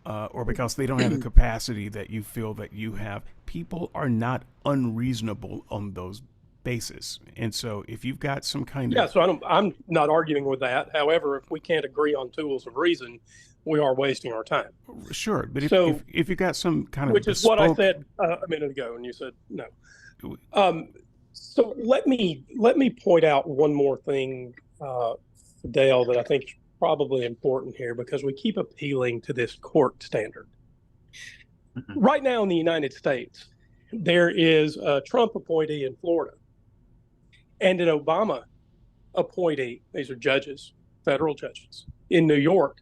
or because they don't have the capacity that you feel that you have. People are not unreasonable on those basis. And so if you've got some kind of... So I'm not arguing with that. However, if we can't agree on tools of reason, we are wasting our time. Sure, but if you got some kind of which is what I said a minute ago, and you said no. So let me point out one more thing, Dale, that I think is probably important here, because we keep appealing to this court standard. Right now in the United States, there is a Trump appointee in Florida and an Obama appointee. These are judges, federal judges in New York,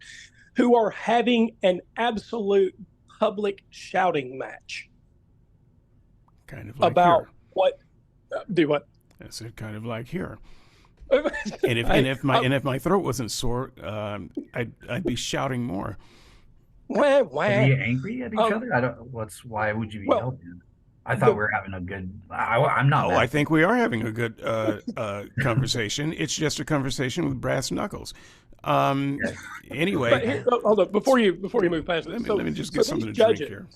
who are having an absolute public shouting match. Kind of like about here. What? Do what? I said kind of like here. and if my throat wasn't sore, I'd be shouting more. Are you angry at each other? Why would you be yelling? I thought we were having a good. I'm not. I think we are having a good conversation. It's just a conversation with brass knuckles. Anyway, hold on before you move past it. Let me just get something to drink here.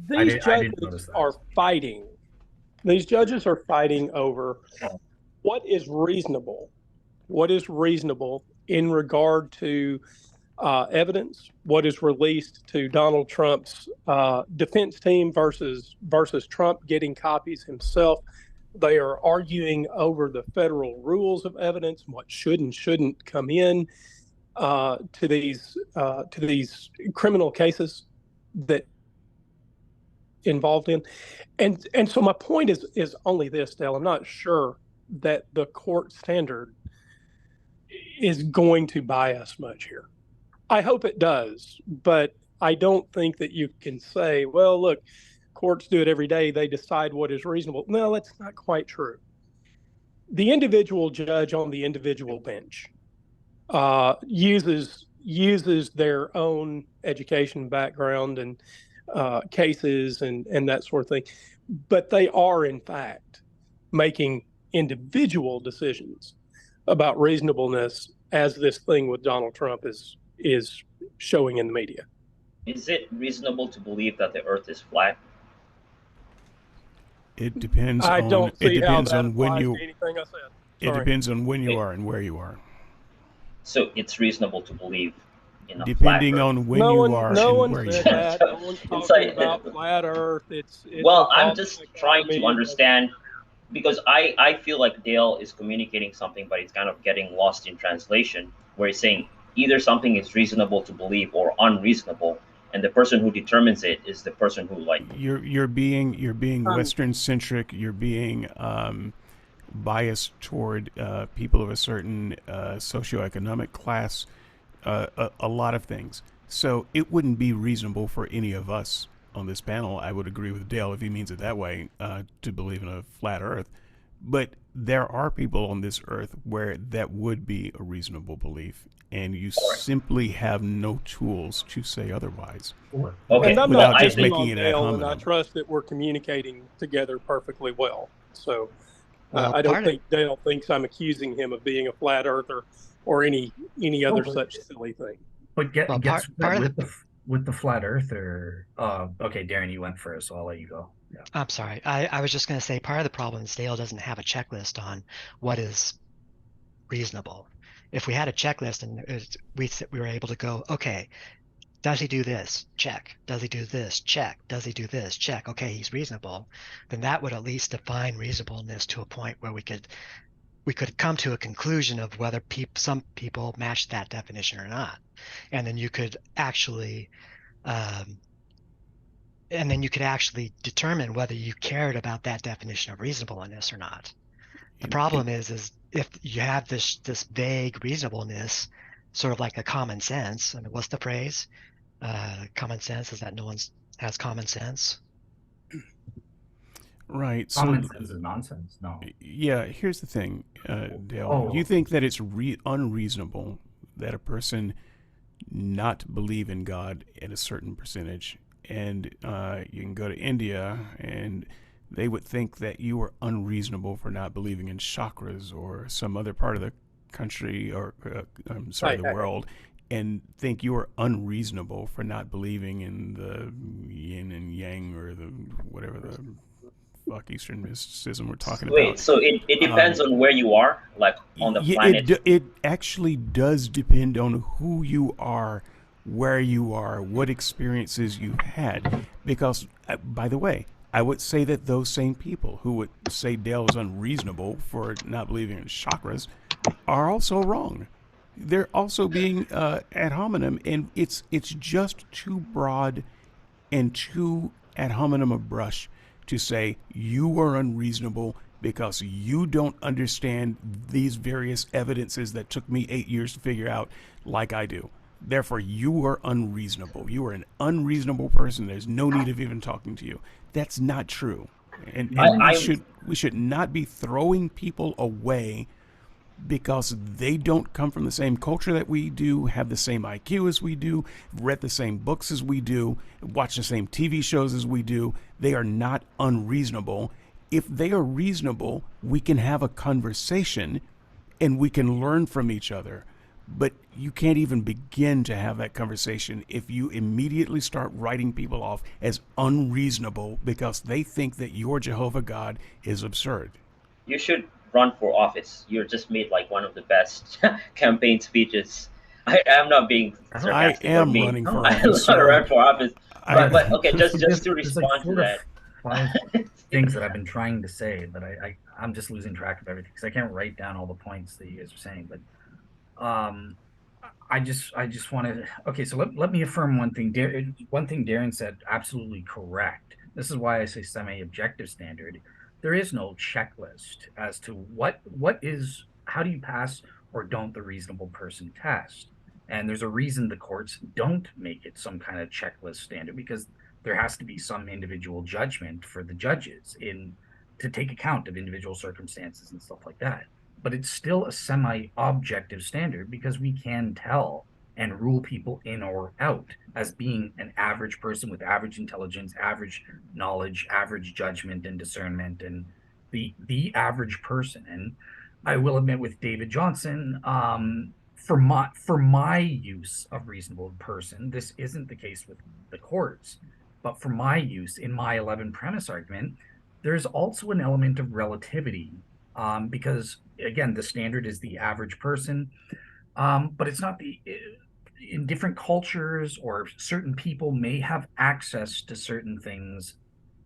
These judges are fighting. These judges are fighting over what is reasonable. What is reasonable in regard to evidence? What is released to Donald Trump's defense team versus Trump getting copies himself? They are arguing over the federal rules of evidence, what should and shouldn't come in to these criminal cases that involved in. And so my point is only this, Dale. I'm not sure that the court standard is going to buy us much here. I hope it does, but I don't think that you can say, well, look, courts do it every day. They decide what is reasonable. No, that's not quite true. The individual judge on the individual bench uses their own education background and cases and that sort of thing. But they are, in fact, making individual decisions about reasonableness, as this thing with Donald Trump is showing in the media. Is it reasonable to believe that the earth is flat? It depends I on don't see it depends how that on when applies you to anything I said. it Sorry. depends on when you are and where you are. So it's reasonable to believe in a Depending flat earth. on when you are and where you said are. that. No one's talking about flat earth. It's well, I'm just trying to understand, because I feel like Dale is communicating something, but it's kind of getting lost in translation, where he's saying either something is reasonable to believe or unreasonable, and the person who determines it is the person who, like, you're being Western centric. You're being biased toward people of a certain socioeconomic class. A lot of things. So it wouldn't be reasonable for any of us on this panel, I would agree with Dale if he means it that way, to believe in a flat earth. But there are people on this earth where that would be a reasonable belief, and you simply have no tools to say otherwise. Okay. And I'm without not just picking making on it ad Dale, and I hominem. trust that we're communicating together perfectly well. So Well, I don't part think Dale thinks I'm accusing him of being a flat earther or any other such silly thing. But Well, guess part what? of With the flat earther. Okay, Darren, you went first, so I'll let you go. Yeah. I'm sorry. I was just going to say part of the problem is Dale doesn't have a checklist on what is reasonable. If we had a checklist and we were able to go, okay, does he do this? Check. Does he do this? Check. Does he do this? Check. Okay, he's reasonable. Then that would at least define reasonableness to a point where we could come to a conclusion of whether some people match that definition or not. And then you could actually determine whether you cared about that definition of reasonableness or not. The problem is if you have this vague reasonableness, sort of like a common sense. I mean, what's the phrase? Common sense is that no one has common sense. Right. Common So, sense is nonsense. No. yeah, here's the thing, Dale. Oh. You think that it's unreasonable that a person not believe in God at a certain percentage, and you can go to India and they would think that you were unreasonable for not believing in chakras, or some other part of the country, or the world, and think you are unreasonable for not believing in the yin and yang, or the whatever the fuck Eastern mysticism we're talking about. Wait, so it depends on where you are, like on the planet? It actually does depend on who you are, where you are, what experiences you've had. Because, by the way, I would say that those same people who would say Dale is unreasonable for not believing in chakras are also wrong. They're also being ad hominem, and it's just too broad and too ad hominem a brush to say you are unreasonable because you don't understand these various evidences that took me 8 years to figure out, like I do. Therefore, you are unreasonable. You are an unreasonable person. There's no need of even talking to you. That's not true. And we should not be throwing people away because they don't come from the same culture that we do, have the same IQ as we do, read the same books as we do, watch the same TV shows as we do. They are not unreasonable. If they are reasonable, we can have a conversation and we can learn from each other. But you can't even begin to have that conversation if you immediately start writing people off as unreasonable because they think that your Jehovah God is absurd. You should run for office. You just made like one of the best campaign speeches. I'm not being sarcastic. I am or mean. running for I office. want to run for office. But okay, just to There's respond to that. Five things that I've been trying to say, but I'm just losing track of everything because I can't write down all the points that you guys are saying. But I just want to. Okay, so let me affirm one thing. One thing Darren said, absolutely correct. This is why I say semi-objective standard. There is no checklist as to how do you pass or don't the reasonable person test. And there's a reason the courts don't make it some kind of checklist standard, because there has to be some individual judgment for the judges to take account of individual circumstances and stuff like that. But it's still a semi-objective standard because we can tell and rule people in or out as being an average person with average intelligence, average knowledge, average judgment and discernment, and the average person. And I will admit, with David Johnson, for my use of reasonable person, this isn't the case with the courts, but for my use in my 11 premise argument, there's also an element of relativity, because again, the standard is the average person, but it's not in different cultures, or certain people may have access to certain things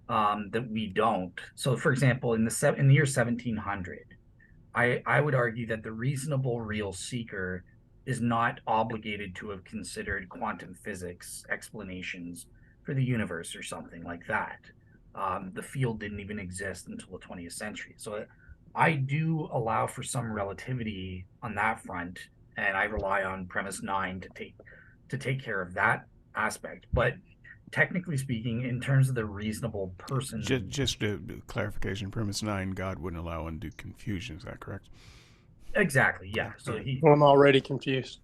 that we don't. So, for example, in the year 1700, I would argue that the reasonable real seeker is not obligated to have considered quantum physics explanations for the universe or something like that. The field didn't even exist until the 20th century. So I do allow for some relativity on that front, and I rely on premise 9 to take care of that aspect. But technically speaking, in terms of the reasonable person, just a clarification, premise 9, God wouldn't allow undue confusion. Is that correct? Exactly, yeah. So I'm already confused.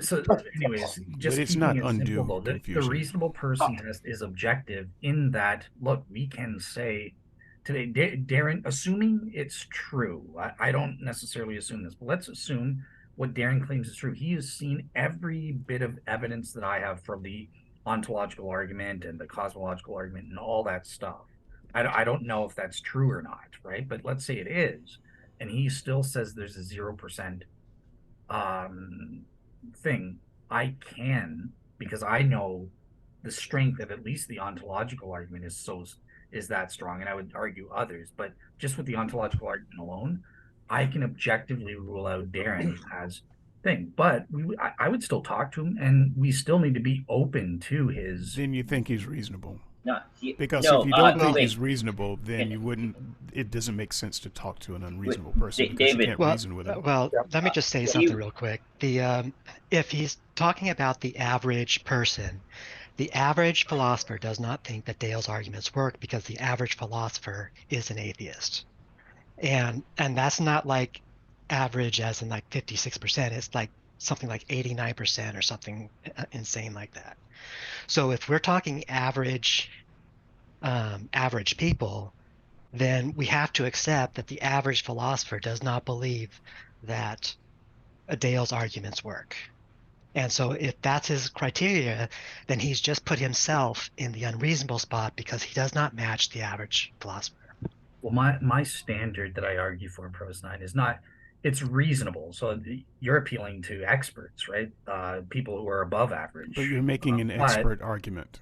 So anyways, just but it's keeping not it undue simple, though, the reasonable person test is objective in that, look, we can say today, Darren, assuming it's true, I don't necessarily assume this, but let's assume what Darren claims is true. He has seen every bit of evidence that I have from the ontological argument and the cosmological argument and all that stuff. I don't know if that's true or not, right? But let's say it is, and he still says there's a 0% thing. I can, because I know the strength of at least the ontological argument is that strong, and I would argue others, but just with the ontological argument alone, I can objectively rule out Darren as thing. But I would still talk to him, and we still need to be open to his. Then you think he's reasonable. No, Because if you don't think wait. he's reasonable, then Can- you wouldn't. It doesn't make sense to talk to an unreasonable person because David. you can't Well, reason with him. well, let me just say something real quick. If he's talking about the average person, the average philosopher does not think that Dale's arguments work because the average philosopher is an atheist, and that's not like average as in like 56%. It's like something like 89% or something insane like that. So if we're talking average people, then we have to accept that the average philosopher does not believe that Dale's arguments work. And so if that's his criteria, then he's just put himself in the unreasonable spot because he does not match the average philosopher. Well, my standard that I argue for in Pros 9 is not, it's reasonable. So you're appealing to experts, right? People who are above average. But you're making an expert argument.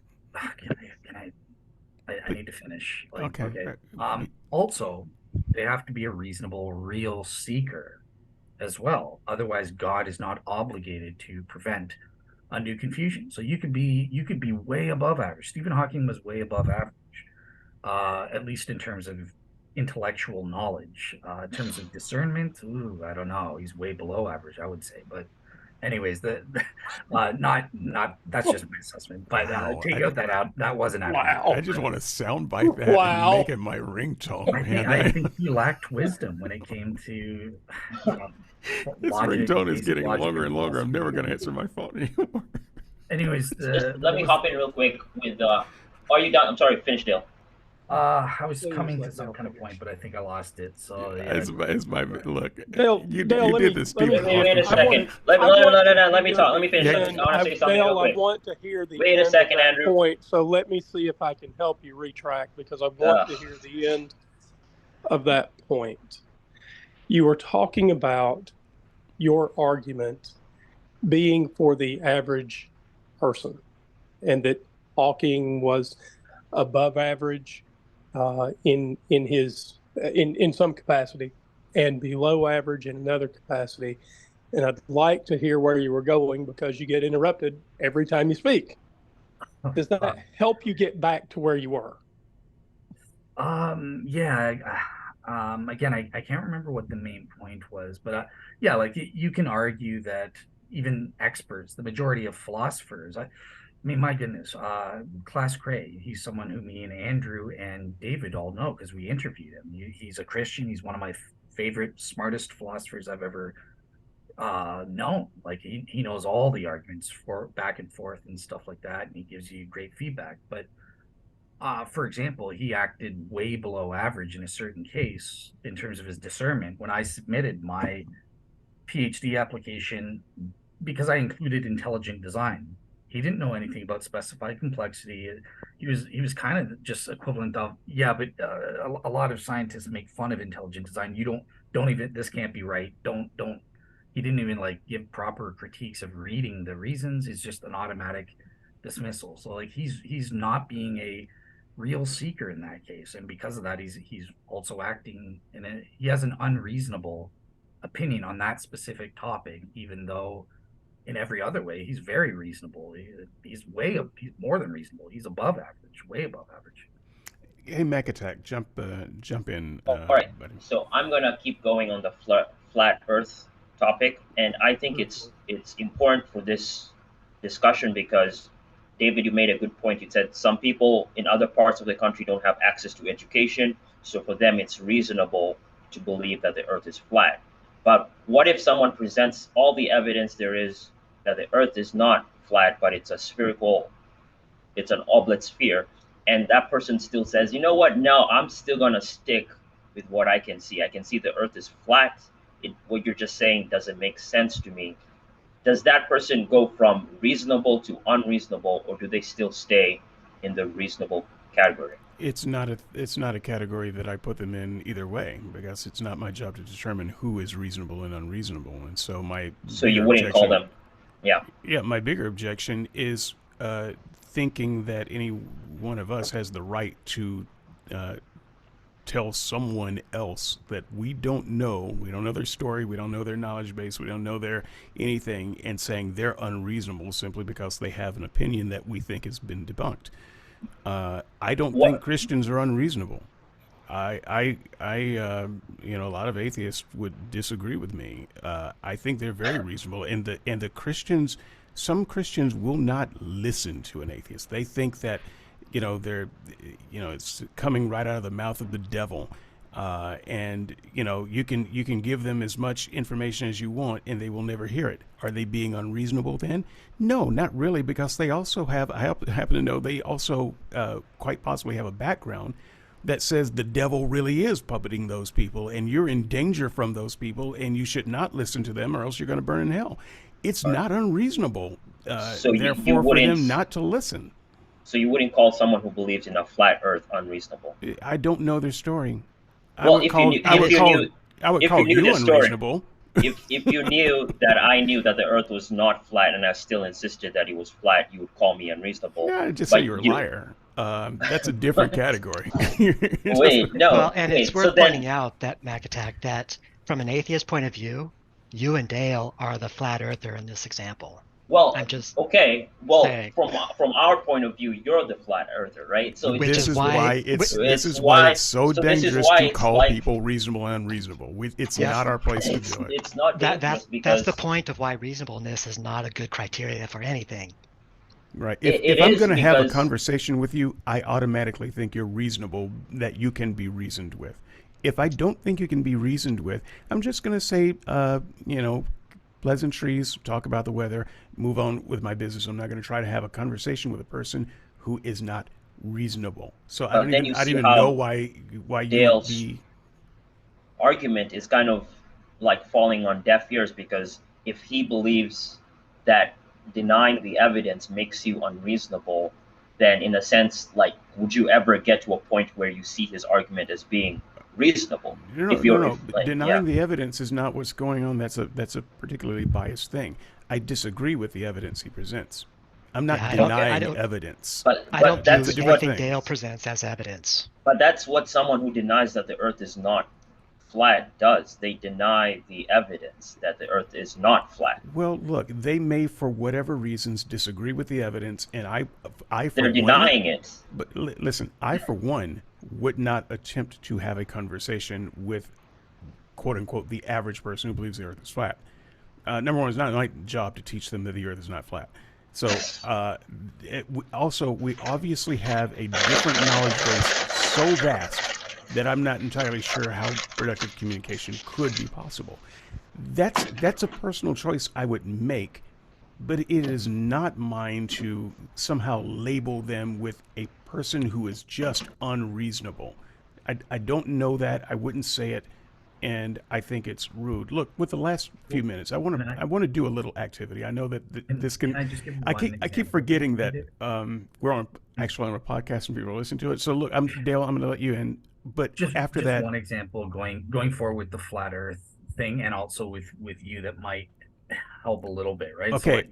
I need to finish. Okay. Also, they have to be a reasonable, real seeker as well. Otherwise, God is not obligated to prevent undue confusion. So you could be way above average. Stephen Hawking was way above average, at least in terms of intellectual knowledge. In terms of discernment, I don't know. He's way below average, I would say. But anyways, not that's just my assessment. But Wow. take out that wasn't average. Wow. I just want to soundbite that Wow. and make it my ringtone. I think he lacked wisdom when it came to. This ringtone is getting longer and longer. I'm never going to answer my phone anymore. Anyways, Let me hop in real quick with. Are you done? I'm sorry. Finish, Dale. I was coming to some kind of point, but I think I lost it. So yeah. It's my look. Dale, you let did me- this, let me- Stephen. Wait a Hawking. second. Let me talk. Let me finish. Yeah. I want to say something Dale, real I quick. want to hear the Wait a end second, of that Andrew. point, so let me see if I can help you retract because I want to hear the end of that point. You were talking about your argument being for the average person and that Hawking was above average in some capacity and below average in another capacity. And I'd like to hear where you were going because you get interrupted every time you speak. Does that help you get back to where you were? Yeah. Again, I can't remember what the main point was, but yeah, like you can argue that even experts, the majority of philosophers, I mean, my goodness, Klaus Cray, he's someone who me and Andrew and David all know because we interviewed him. He's a Christian. He's one of my favorite, smartest philosophers I've ever known. Like he knows all the arguments for back and forth and stuff like that, and he gives you great feedback. But for example, he acted way below average in a certain case in terms of his discernment when I submitted my PhD application because I included intelligent design. He didn't know anything about specified complexity. He was kind of just equivalent of, yeah, but a lot of scientists make fun of intelligent design. You don't even, this can't be right. Don't. He didn't even like give proper critiques of reading the reasons. It's just an automatic dismissal. So like he's not being a real seeker in that case, and because of that, he's also acting he has an unreasonable opinion on that specific topic, even though in every other way he's very reasonable. He's more than reasonable. He's above average, way above average. Hey, Mac Attack, jump in. All right. Buddy. So I'm gonna keep going on the flat Earth topic, and I think it's important for this discussion because David, you made a good point. You said some people in other parts of the country don't have access to education, so for them it's reasonable to believe that the Earth is flat. But what if someone presents all the evidence there is that the Earth is not flat, but it's an oblate sphere, and that person still says, you know what, no, I'm still gonna stick with what I can see. I can see the Earth is flat. What you're just saying doesn't make sense to me. Does that person go from reasonable to unreasonable, or do they still stay in the reasonable category? It's not a category that I put them in either way because it's not my job to determine who is reasonable and unreasonable. And so you wouldn't call them Yeah. Yeah, my bigger objection is thinking that any one of us has the right to uh, tell someone else that we don't know their story, we don't know their knowledge base, we don't know their anything, and saying they're unreasonable simply because they have an opinion that we think has been debunked. I don't think What? Christians are unreasonable. A lot of atheists would disagree with me. I think they're very reasonable, and the Christians, some Christians will not listen to an atheist. They think that, they're, it's coming right out of the mouth of the devil, and you can give them as much information as you want, and they will never hear it. Are they being unreasonable then? No, not really, because they also have. I happen to know they also quite possibly have a background that says the devil really is puppeting those people and you're in danger from those people and you should not listen to them or else you're going to burn in hell. It's not unreasonable, So you therefore, for wouldn't. them not to listen. So you wouldn't call someone who believes in a flat Earth unreasonable. I don't know their story. I Well, would call if you knew you the story, unreasonable. if you knew that I knew that the Earth was not flat and I still insisted that it was flat, you would call me unreasonable. Yeah, just But say you're a liar. That's a different category. Wait, no. Well, and wait, it's so worth then, pointing out that Mac Attack, that from an atheist point of view, you and Dale are the flat earther in this example. well, I'm just okay. Well, saying. from our point of view, you're the flat earther, right? So Which This is is why- why it's It's this is why- why it's so so this is dangerous why to it's call like- people reasonable and unreasonable. It's Yes. not our place to do it. it's not dangerous That's because the point of why reasonableness is not a good criteria for anything. Right. It If I'm is going to have a because- conversation with you, I automatically think you're reasonable, that you can be reasoned with. If I don't think you can be reasoned with, I'm just going to say, pleasantries, talk about the weather, move on with my business. I'm not going to try to have a conversation with a person who is not reasonable. So I But don't then even you I don't see even how know why you would Dale's be. argument is kind of like falling on deaf ears because if he believes that denying the evidence makes you unreasonable, then in a sense, like, would you ever get to a point where you see his argument as being reasonable? Denying the evidence is not what's going on. That's a particularly biased thing. I disagree with the evidence he presents. I'm not Yeah, I don't- denying evidence. But I don't that's view different everything thing. Dale presents as evidence. but that's what someone who denies that the Earth is not flat does. They deny the evidence that the Earth is not flat. Well, look, they may, for whatever reasons, disagree with the evidence, and I for They're one, denying it. But listen, I for one would not attempt to have a conversation with, quote unquote, the average person who believes the Earth is flat. Number one, it's not my job to teach them that the Earth is not flat. So, we obviously have a different knowledge base so vast that I'm not entirely sure how productive communication could be possible. That's a personal choice I would make, but it is not mine to somehow label them with a person who is just unreasonable. I don't know that. I wouldn't say it, and I think it's rude. Look, with the last few minutes, I want to do a little activity. I know that this can. I just give I one keep example? forgetting that we're on a podcast and people are listening to it. So look, Dale. I'm going to let you in. But after just that, one example going forward with the flat Earth thing, and also with you that might help a little bit, right? okay, So,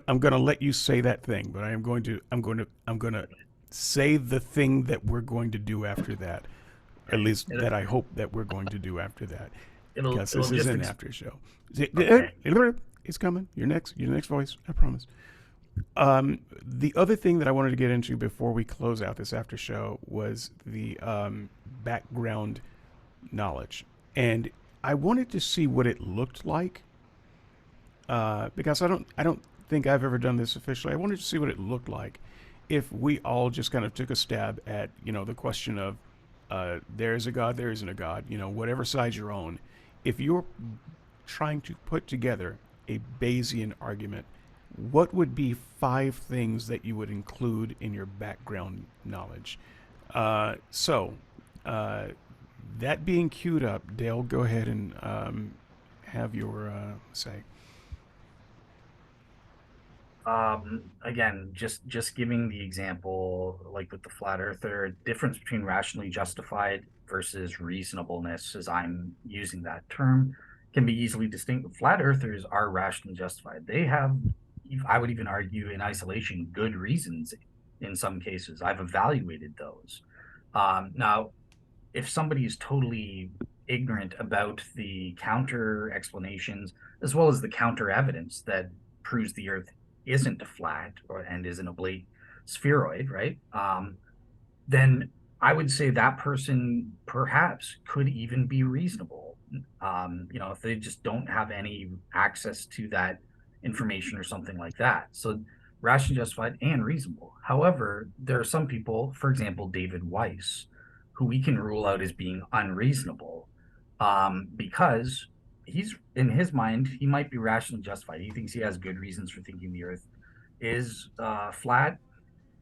I'm gonna let you say that thing, but I'm going to say the thing that we're going to do after that. At least that I hope that we're going to do after that, because this is an after show. Okay. It's coming. Your next voice. I promise. The other thing that I wanted to get into before we close out this after show was the background knowledge, and I wanted to see what it looked like, because I don't think I've ever done this officially. I wanted to see what it looked like if we all just kind of took a stab at the question of there is a God, there isn't a God, whatever side you're on. If you're trying to put together a Bayesian argument, what would be 5 things that you would include in your background knowledge? That being queued up, Dale, go ahead and have your say. Again, just giving the example, like with the flat earther, difference between rationally justified versus reasonableness, as I'm using that term, can be easily distinct. Flat earthers are rationally justified. They have I would even argue in isolation, good reasons in some cases. I've evaluated those. Now, if somebody is totally ignorant about the counter explanations as well as the counter evidence that proves the Earth isn't flat and is an oblate spheroid, right? Then I would say that person perhaps could even be reasonable. If they just don't have any access to that information or something like that. So rationally justified and reasonable. However, there are some people, for example, David Weiss, who we can rule out as being unreasonable because he's in his mind, he might be rationally justified. He thinks he has good reasons for thinking the earth is flat,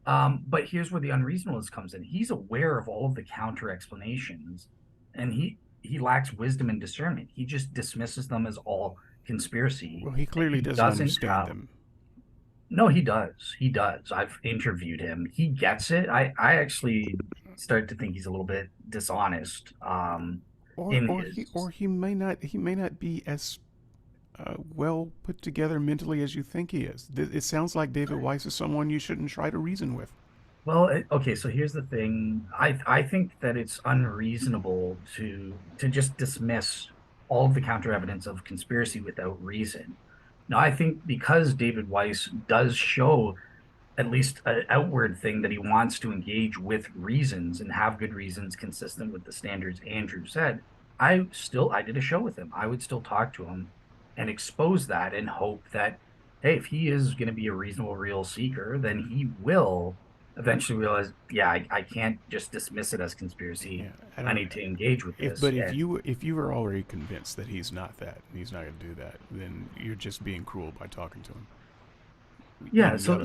but here's where the unreasonableness comes in. He's aware of all of the counter explanations, and he lacks wisdom and discernment. He just dismisses them as all conspiracy. Well, he clearly doesn't understand them. No, he does. He does. I've interviewed him. He gets it. I actually start to think he's a little bit dishonest. He may not be as well put together mentally as you think he is. It sounds like David Weiss is someone you shouldn't try to reason with. Well, okay, so here's the thing. I think that it's unreasonable to just dismiss all of the counter evidence of conspiracy without reason. Now, I think because David Weiss does show at least an outward thing that he wants to engage with reasons and have good reasons consistent with the standards Andrew said, I did a show with him. I would still talk to him and expose that and hope that, hey, if he is going to be a reasonable, real seeker, then he will eventually realize, yeah, I can't just dismiss it as conspiracy. Yeah, I need to engage with this. But if you were already convinced that he's not that, and he's not going to do that, then you're just being cruel by talking to him. Yeah. So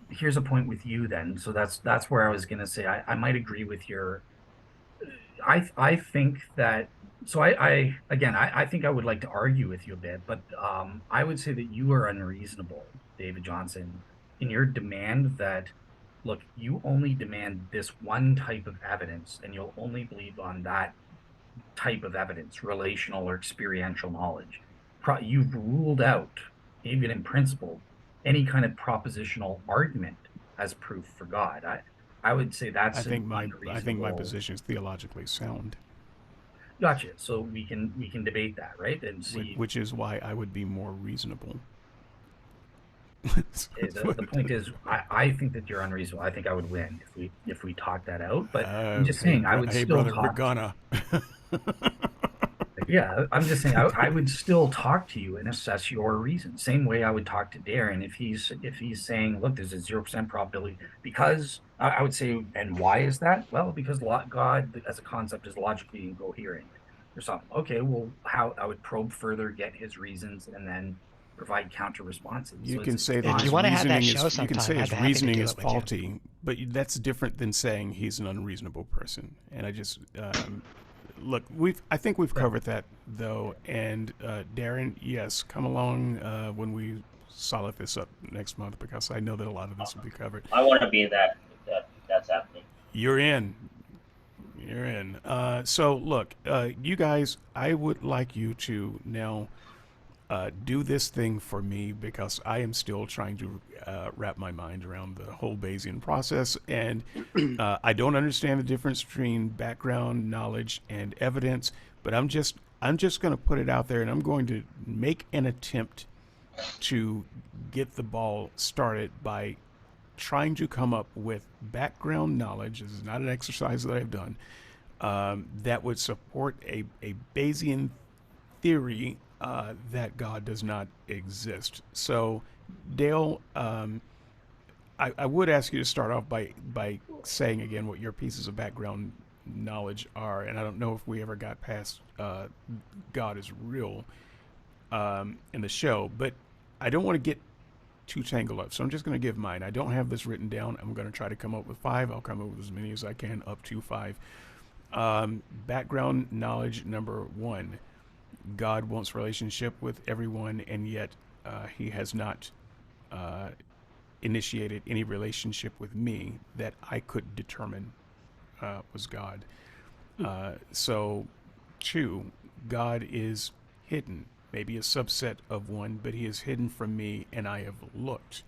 here's a point with you then. So that's where I was going to say I might agree with your. I think that. So I think I would like to argue with you a bit, but I would say that you are unreasonable, David Johnson, in your demand that, look, you only demand this one type of evidence and you'll only believe on that type of evidence, relational or experiential knowledge. You've ruled out, even in principle, any kind of propositional argument as proof for God. I would say that's I think my position is theologically sound. Gotcha. So we can debate that, right? And see, which is why I would be more reasonable. The point is, I think that you're unreasonable. I think I would win if we talk that out. But I'm just saying, I would still brother, talk. We're gonna. Yeah, I'm just saying, I would still talk to you and assess your reason. Same way I would talk to Darren if he's saying, look, there's a 0% probability, because I would say, and why is that? Well, because God as a concept is logically incoherent or something. Okay, well, how I would probe further, get his reasons, and then provide counter responses. You can say that his reasoning is faulty, but that's different than saying he's an unreasonable person. And I just look, I think we've covered that though. And Darren, yes, come along when we solid this up next month, because I know that a lot of this will be covered. I want to be in that if that's happening. You're in. So look, you guys, I would like you to now do this thing for me, because I am still trying to wrap my mind around the whole Bayesian process, and I don't understand the difference between background knowledge and evidence. But I'm just going to put it out there, and I'm going to make an attempt to get the ball started by trying to come up with background knowledge. This is not an exercise that I've done that would support a Bayesian theory that God does not exist. So, Dale, I would ask you to start off by saying again what your pieces of background knowledge are. And I don't know if we ever got past God is real in the show, but I don't want to get too tangled up. So I'm just going to give mine. I don't have this written down. I'm going to try to come up with 5. I'll come up with as many as I can, up to 5. Background knowledge number 1. God wants relationship with everyone, and yet he has not initiated any relationship with me that I could determine was God. So 2, God is hidden. maybe a subset of one, but he is hidden from me, and I have looked.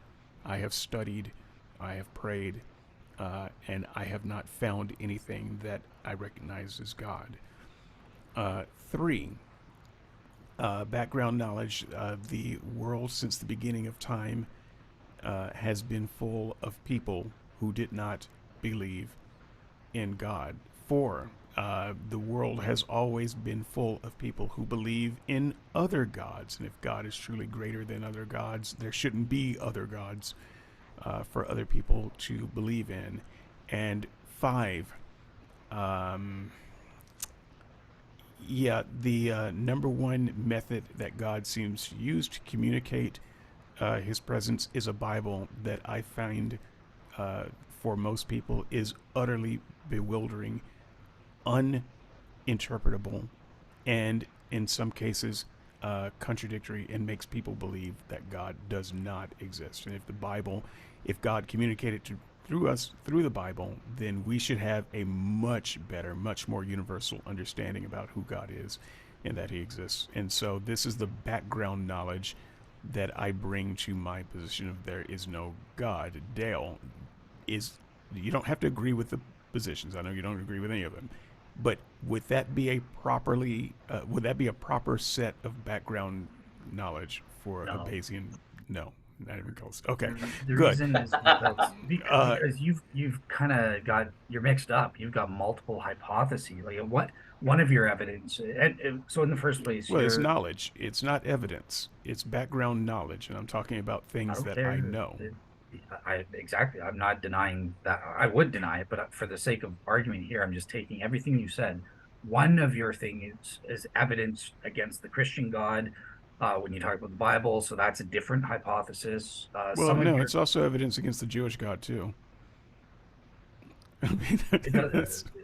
I have studied, I have prayed, and I have not found anything that I recognize as God. Three, background knowledge. The world since the beginning of time has been full of people who did not believe in God. Four, the world has always been full of people who believe in other gods. And if God is truly greater than other gods, there shouldn't be other gods for other people to believe in. And five, the number one method that God seems to use to communicate his presence is a Bible that I find for most people is utterly bewildering, uninterpretable, and in some cases contradictory, and makes people believe that God does not exist. And if God communicated through us through the Bible, then we should have a much better, much more universal understanding about who God is and that he exists. And so this is the background knowledge that I bring to my position of there is no God. Dale, you don't have to agree with the positions. I know you don't agree with any of them, but would that be a proper set of background knowledge for a No. Bayesian? No, not even close. Okay, The good. reason is because you've kind of you're mixed up. You've got multiple hypotheses. Like what one of your evidence, so in the first place, Well, it's knowledge. It's not evidence. It's background knowledge, and I'm talking about I things don't that I care. know. Exactly. I'm not denying that. I would deny it, but for the sake of argument here, I'm just taking everything you said. One of your things is evidence against the Christian God when you talk about the Bible, so that's a different hypothesis. Well, Some of no, your it's also evidence against the Jewish God too. I mean,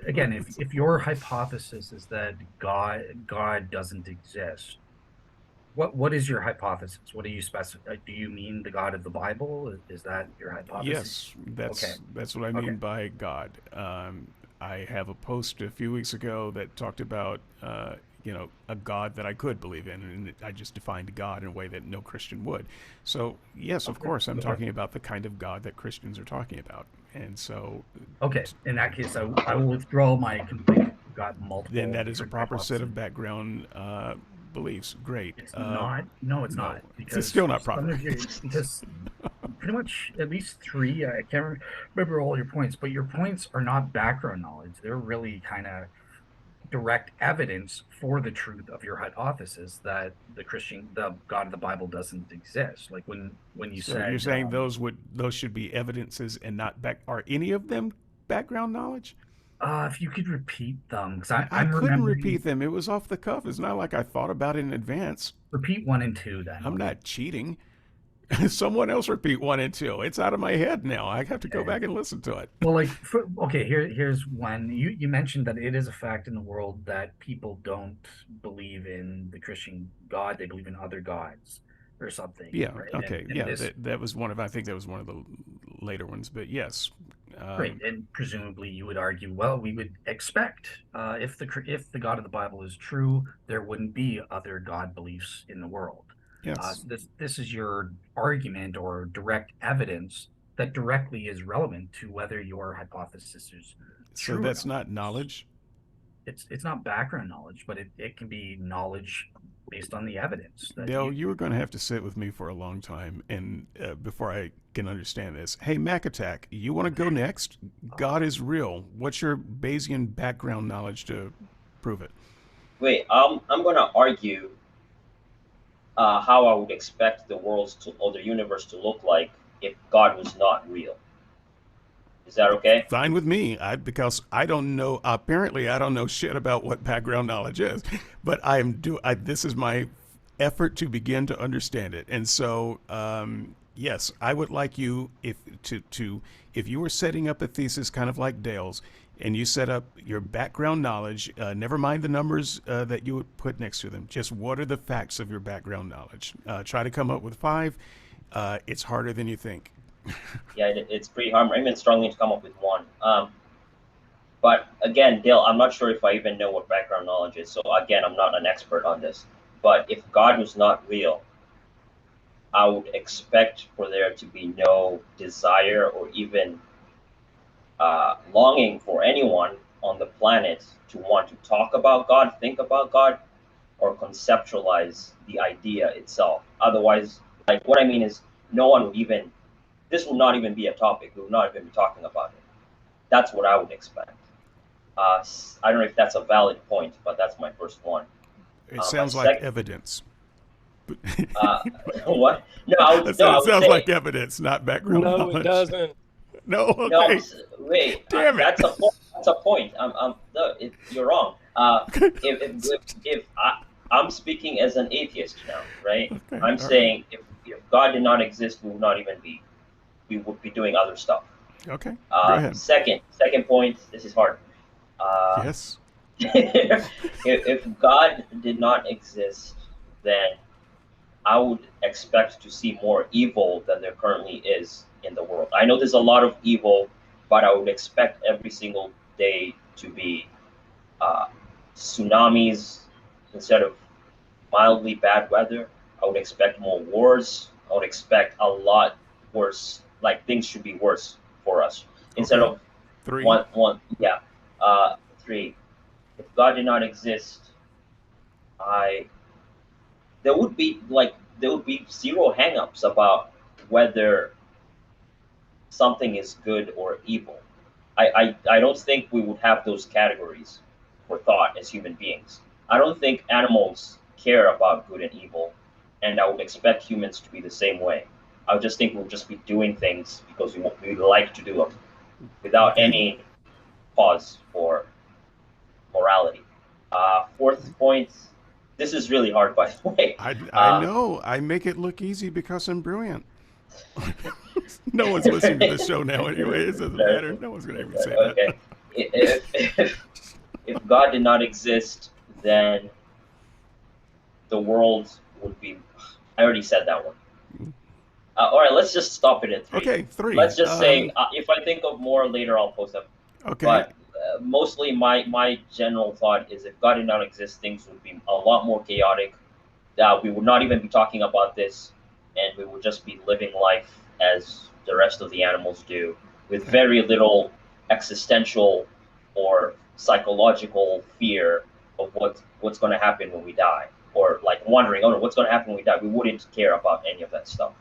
again, if your hypothesis is that God doesn't exist, what is your hypothesis? What do you specify? Do you mean the God of the Bible? Is that your hypothesis? yes, Okay. that's what I Okay. mean by God. I have a post a few weeks ago that talked about a God that I could believe in, and I just defined God in a way that no Christian would. So yes, of course, I'm talking about the kind of God that Christians are talking about, and so Okay. In that case, I will withdraw my complaint. You've got multiple then that is a different proper set hypotheses. of background beliefs. Great. It's not. No, it's No, not it's because still not some proper. of your because pretty much at least three. I can't remember all your points, but your points are not background knowledge. They're really kind of direct evidence for the truth of your hypothesis that the God of the Bible doesn't exist. Like when you So you're said, saying those should be evidences and not are any of them background knowledge? if you could repeat them, because I I'm couldn't remembering. repeat them. It was off the cuff. It's not like I thought about it in advance. Repeat one and two, then. I'm Okay. not cheating. Someone else repeat one and two. It's out of my head now. I have to go Okay. back and listen to it. Well, okay, here's one. You mentioned that it is a fact in the world that people don't believe in the Christian God; they believe in other gods or something, Yeah. right? Okay. And Yeah. this, That was one of. I think that was one of the later ones. But yes. right? And presumably, you would argue, well, we would expect if the God of the Bible is true, there wouldn't be other God beliefs in the world. Yes. So this is your argument or direct evidence that directly is relevant to whether your hypothesis is So true or that's not. not knowledge. It's not background knowledge, but it can be knowledge based on the evidence that Dale, you were going to have to sit with me for a long time, and before I can understand this. Hey, Mac Attack, you want to go next? God is real. What's your Bayesian background knowledge to prove it? Wait, I'm gonna argue how I would expect the worlds to or the universe to look like if God was not real. Is that okay? Fine with me, because I don't know. Apparently, I don't know shit about what background knowledge is, but this is my effort to begin to understand it. And so, yes, I would like you if you were setting up a thesis, kind of like Dale's, and you set up your background knowledge. Never mind the numbers that you would put next to them. Just what are the facts of your background knowledge? Try to come up with 5. It's harder than you think. Yeah, it's pretty hard. I'm even struggling to come up with one. But again, Dale, I'm not sure if I even know what background knowledge is. So again, I'm not an expert on this. But if God was not real, I would expect for there to be no desire or even longing for anyone on the planet to want to talk about God, think about God, or conceptualize the idea itself. Otherwise, like what I mean is, no one would even, this would not even be a topic. We would not even be talking about it. That's what I would expect. I don't know if that's a valid point, but that's my first one. It My sounds like second, evidence. what? No, I I would, no, said I it would sounds say, like evidence, not background No, it knowledge. doesn't. No, no, okay. wait, Damn it. that's a point. That's a point. No, you're wrong. Okay. If I'm speaking as an atheist now, right? Okay, I'm all saying if God did not exist, we would not even be, we would be doing other stuff. Okay, go ahead. Second point. This is hard. Yes. If God did not exist, then I would expect to see more evil than there currently is in the world. I know there's a lot of evil, but I would expect every single day to be uh, tsunamis instead of mildly bad weather. I would expect more wars. I would expect a lot worse. Like things should be worse for us instead Okay. of 3. one. Yeah. Three. If God did not exist, I there would be zero hangups about whether something is good or evil. I don't think we would have those categories for thought as human beings. I don't think animals care about good and evil, and I would expect humans to be the same way. I would just think we'll just be doing things because we like to do them without Okay. any pause for morality. Fourth point. This is really hard, by the way. I know. I make it look easy because I'm brilliant. No one's listening to the show now anyway. It doesn't matter. No one's going to even say that. Okay. If God did not exist, then the world would be. I already said that one. All right, let's just stop it at 3. Okay, 3. Let's just say if I think of more later, I'll post them. Okay. But mostly, my general thought is if God did not exist, things would be a lot more chaotic. We would not even be talking about this, and we would just be living life as the rest of the animals do, with very little existential or psychological fear of what's going to happen when we die, or like wondering, oh no, what's going to happen when we die. We wouldn't care about any of that stuff.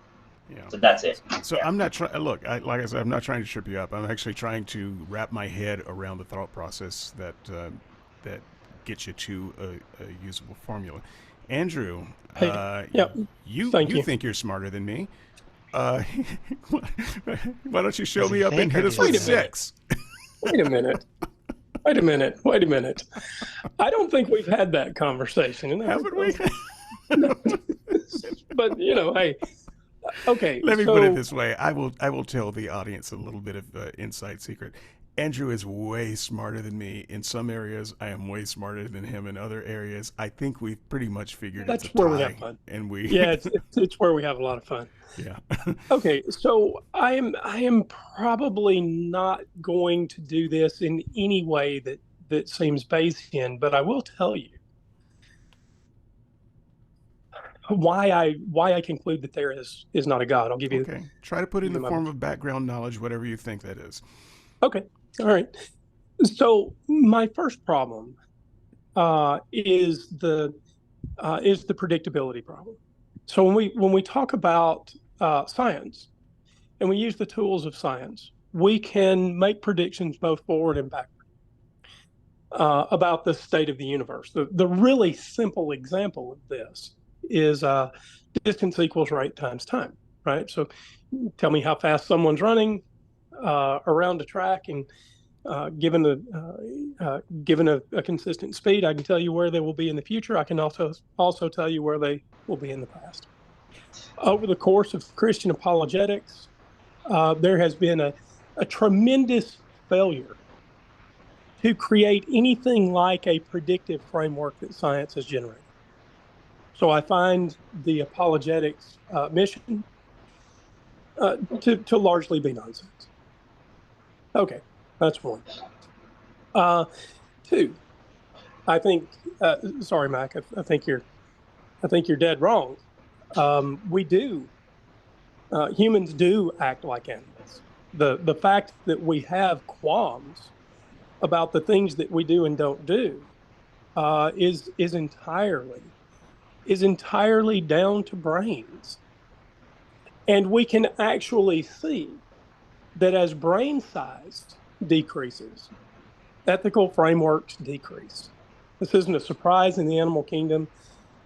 Yeah. So that's it. So Yeah. I'm not trying. Look, like I said, I'm not trying to trip you up. I'm actually trying to wrap my head around the thought process that gets you to a usable formula. Andrew, Yeah. you Thank you. think you're smarter than me. Why don't you show Does he me up and think hit or us does with he- Wait a minute. 6? Wait a minute. Wait a minute. Wait a minute. I don't think we've had that conversation. And Haven't we? But hey, okay. Let me put it so- this way. I will tell the audience a little bit of inside secret. Andrew is way smarter than me. In some areas, I am way smarter than him. In other areas, I think we've pretty much figured That's it's a where tie. we have fun. And we Yeah, it's where we have a lot of fun. yeah. Okay, so I am probably not going to do this in any way that seems Bayesian, but I will tell you why I conclude that there is not a God. I'll give you. Okay. Try to put it in the my- form of background knowledge, whatever you think that is. Okay, all right. So my first problem is the predictability problem. So when we talk about science and we use the tools of science, we can make predictions both forward and backward about the state of the universe. The really simple example of this is distance equals rate times time, right? So tell me how fast someone's running around a track, and given a consistent speed, I can tell you where they will be in the future. I can also tell you where they will be in the past. Over the course of Christian apologetics, there has been a tremendous failure to create anything like a predictive framework that science has generated. So I find the apologetics mission to largely be nonsense. Okay, that's one. 2, I think, sorry, Mac, I think you're I think you're dead wrong. We do. Humans do act like animals. The fact that we have qualms about the things that we do and don't do is entirely down to brains. And we can actually see that as brain size decreases, ethical frameworks decrease. This isn't a surprise in the animal kingdom.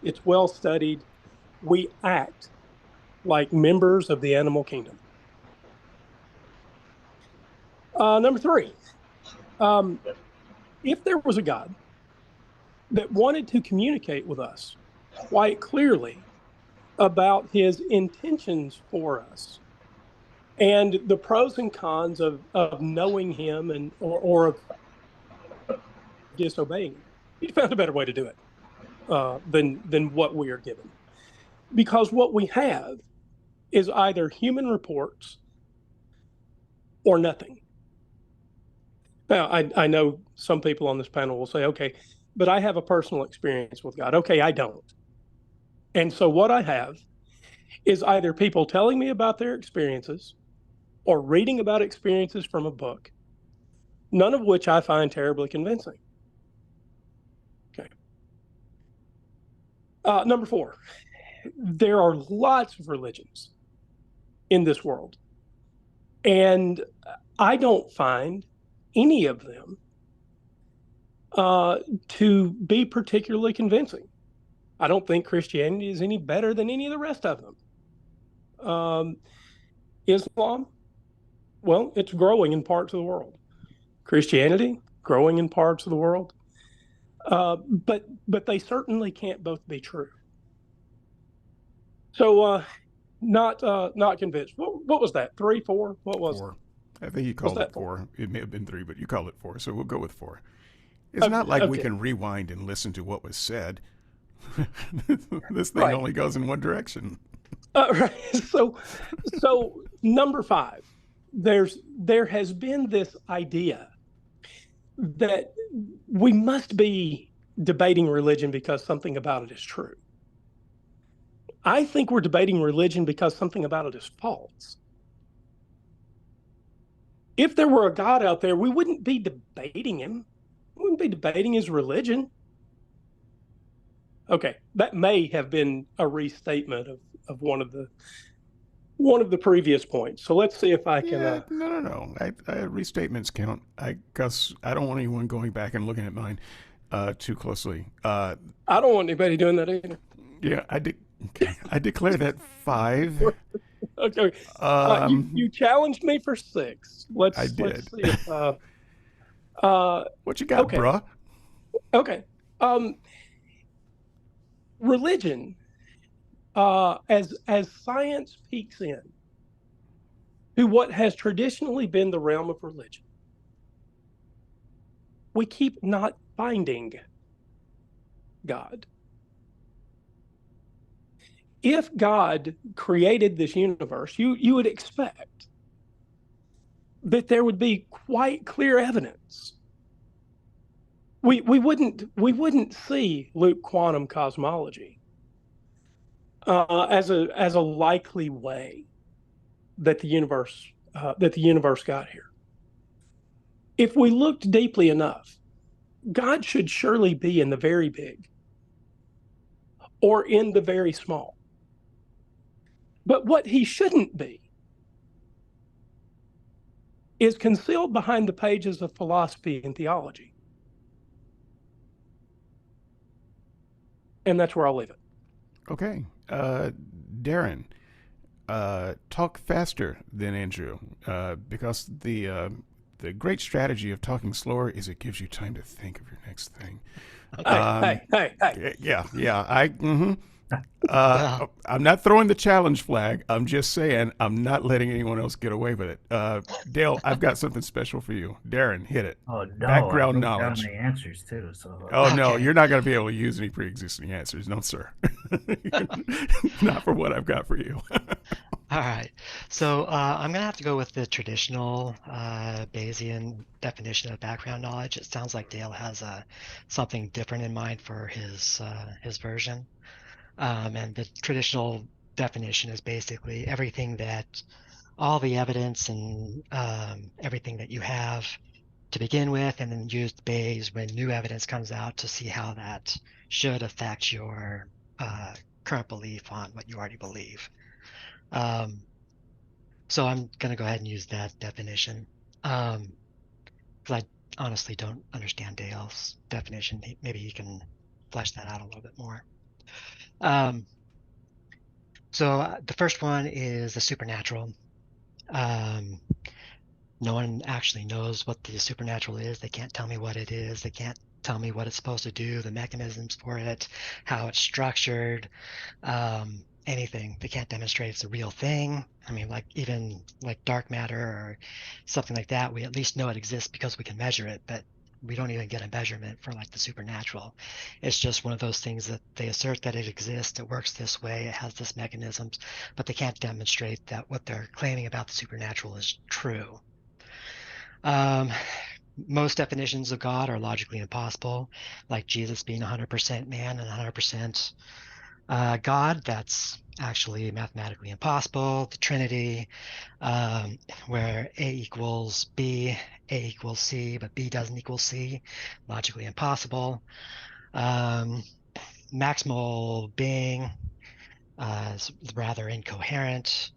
It's well studied. We act like members of the animal kingdom. Number three, if there was a God that wanted to communicate with us quite clearly about his intentions for us and the pros and cons of knowing him or of disobeying him, he found a better way to do it than what we are given. Because what we have is either human reports or nothing. Now, I know some people on this panel will say, okay, but I have a personal experience with God. Okay, I don't. And so what I have is either people telling me about their experiences or reading about experiences from a book, none of which I find terribly convincing. Okay. Number four, there are lots of religions in this world, and I don't find any of them to be particularly convincing. I don't think Christianity is any better than any of the rest of them. Islam, well, it's growing in parts of the world. Christianity, growing in parts of the world. But they certainly can't both be true. So not convinced. What was that? 3, 4? What was Four. I think you called it four. It may have been 3, but you called it 4, so we'll go with 4. It's not like we can rewind and listen to what was said. This thing only goes in one direction. Right. So number 5, there has been this idea that we must be debating religion because something about it is true. I think we're debating religion because something about it is false. If there were a God out there, we wouldn't be debating him. We wouldn't be debating his religion. Okay, that may have been a restatement of one of the previous points. So let's see if I can. No. Restatements count. Because I don't want anyone going back and looking at mine too closely. I don't want anybody doing that either. Yeah, I declare that 5. Okay. You challenged me for 6. I did. Let's see if, what you got, okay. bruh? Okay. Religion, as science peeks in to what has traditionally been the realm of religion, we keep not finding God. If God created this universe, you would expect that there would be quite clear evidence. We wouldn't see loop quantum cosmology as a likely way that the universe got here. If we looked deeply enough, God should surely be in the very big or in the very small. But what he shouldn't be is concealed behind the pages of philosophy and theology. And that's where I'll leave it. Okay. Darren, talk faster than Andrew, because the great strategy of talking slower is it gives you time to think of your next thing. Hey. Yeah. I'm not throwing the challenge flag. I'm just saying I'm not letting anyone else get away with it. Dale, I've got something special for you. Darren, hit it. Oh no! Background I knowledge. down the answers too. So. Oh no, you're not going to be able to use any pre-existing answers, no sir. Not for what I've got for you. All right. So I'm going to have to go with the traditional Bayesian definition of background knowledge. It sounds like Dale has something different in mind for his version. And the traditional definition is basically everything that all the evidence and everything that you have to begin with, and then use the Bayes when new evidence comes out to see how that should affect your current belief on what you already believe. So I'm going to go ahead and use that definition because I honestly don't understand Dale's definition. Maybe he can flesh that out a little bit more. So the first one is the supernatural. No one actually knows what the supernatural is. They can't tell me what it is. They can't tell me what it's supposed to do, the mechanisms for it, how it's structured, anything. They can't demonstrate it's a real thing. I mean, like even like dark matter or something like that, we at least know it exists because we can measure it, but we don't even get a measurement for like the supernatural. It's just one of those things that they assert that it exists, it works this way, it has this mechanisms, but they can't demonstrate that what they're claiming about the supernatural is true. Most definitions of God are logically impossible, like Jesus being 100% man and 100% God. That's actually mathematically impossible. The Trinity, where A equals B, A equals C, but B doesn't equal C, logically impossible. Maximal being is rather incoherent,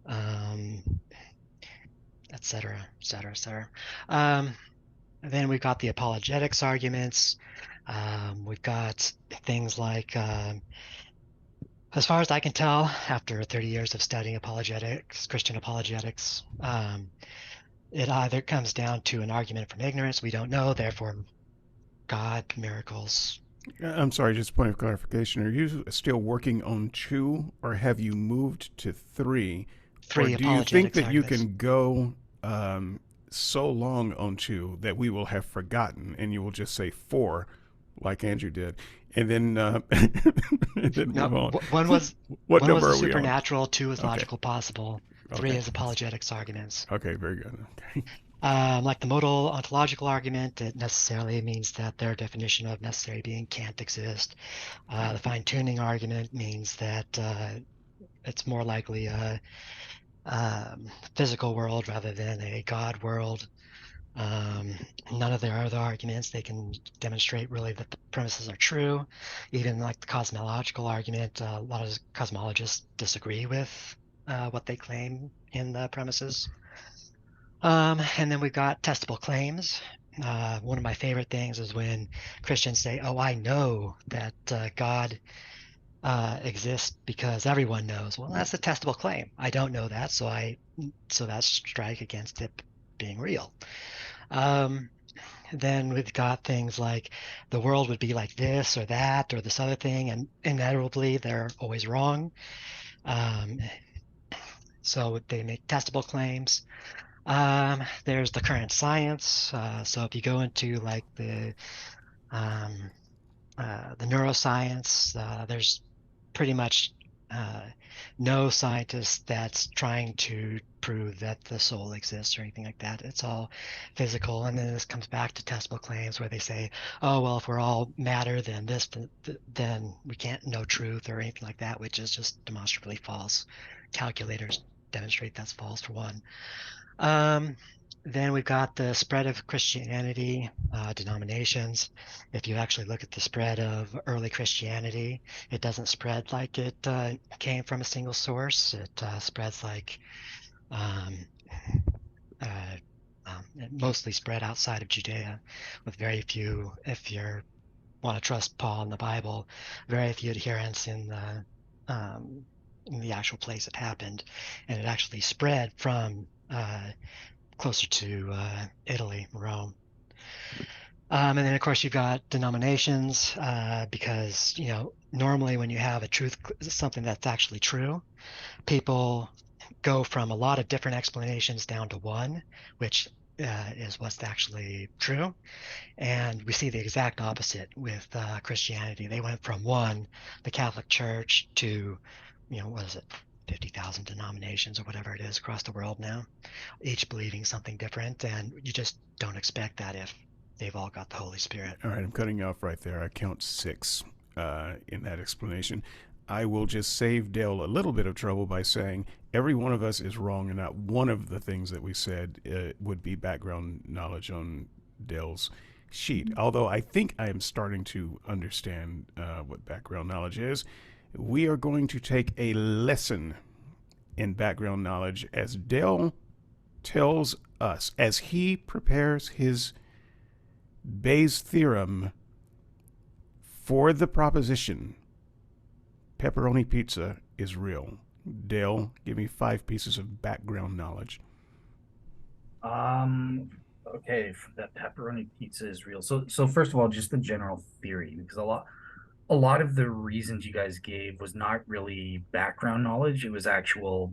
et cetera, et cetera, et cetera. And then we've got the apologetics arguments. We've got things like, as far as I can tell, after 30 years of studying apologetics, Christian apologetics, it either comes down to an argument from ignorance, we don't know, therefore God, miracles. I'm sorry, just a point of clarification. Are you still working on 2, or have you moved to 3? Or 3 do you think apologetics that you arguments. can go so long on 2 that we will have forgotten and you will just say 4, like Andrew did, and then, and then No, move on? one was What one was number the are we on? supernatural, 2 is Okay. logical possible, 3 Okay. is apologetics arguments. Okay, very good. Okay. Like the modal ontological argument, it necessarily means that their definition of necessary being can't exist. The fine-tuning argument means that it's more likely a physical world rather than a God world. None of their other arguments, they can demonstrate really that the premises are true. Even like the cosmological argument, a lot of cosmologists disagree with what they claim in the premises. And then we've got testable claims. One of my favorite things is when Christians say, "Oh, I know that God exists because everyone knows." Well, that's a testable claim. I don't know that, so that's strike against it being real. Then we've got things like the world would be like this or that or this other thing, and inevitably they're always wrong. So they make testable claims. There's the current science. So if you go into like um, the neuroscience, there's pretty much no scientist that's trying to prove that the soul exists or anything like that. It's all physical. And then this comes back to testable claims where they say, oh, well, if we're all matter, then then we can't know truth or anything like that, which is just demonstrably false. Calculators demonstrate that's false for one. Then we've got the spread of Christianity, denominations. If you actually look at the spread of early Christianity, it doesn't spread like it came from a single source. It spreads like um, it mostly spread outside of Judea, with very few, if you want to trust Paul and the Bible, very few adherents in the actual place it happened, and it actually spread from closer to Italy, Rome. And then, of course, you've got denominations because, normally when you have a truth, something that's actually true, people go from a lot of different explanations down to one, which is what's actually true. And we see the exact opposite with Christianity. They went from one, the Catholic Church, to, what is it, 50,000 denominations or whatever it is across the world now, each believing something different. And you just don't expect that if they've all got the Holy Spirit. All right, I'm cutting you off right there. I count 6 in that explanation. I will just save Dale a little bit of trouble by saying every one of us is wrong, and not one of the things that we said would be background knowledge on Dale's sheet. Although I think I am starting to understand what background knowledge is. We are going to take a lesson in background knowledge as Dale tells us, as he prepares his Bayes' theorem for the proposition pepperoni pizza is real. Dale, give me 5 pieces of background knowledge. Okay, that pepperoni pizza is real. So first of all, just the general theory, because a lot of the reasons you guys gave was not really background knowledge. It was actual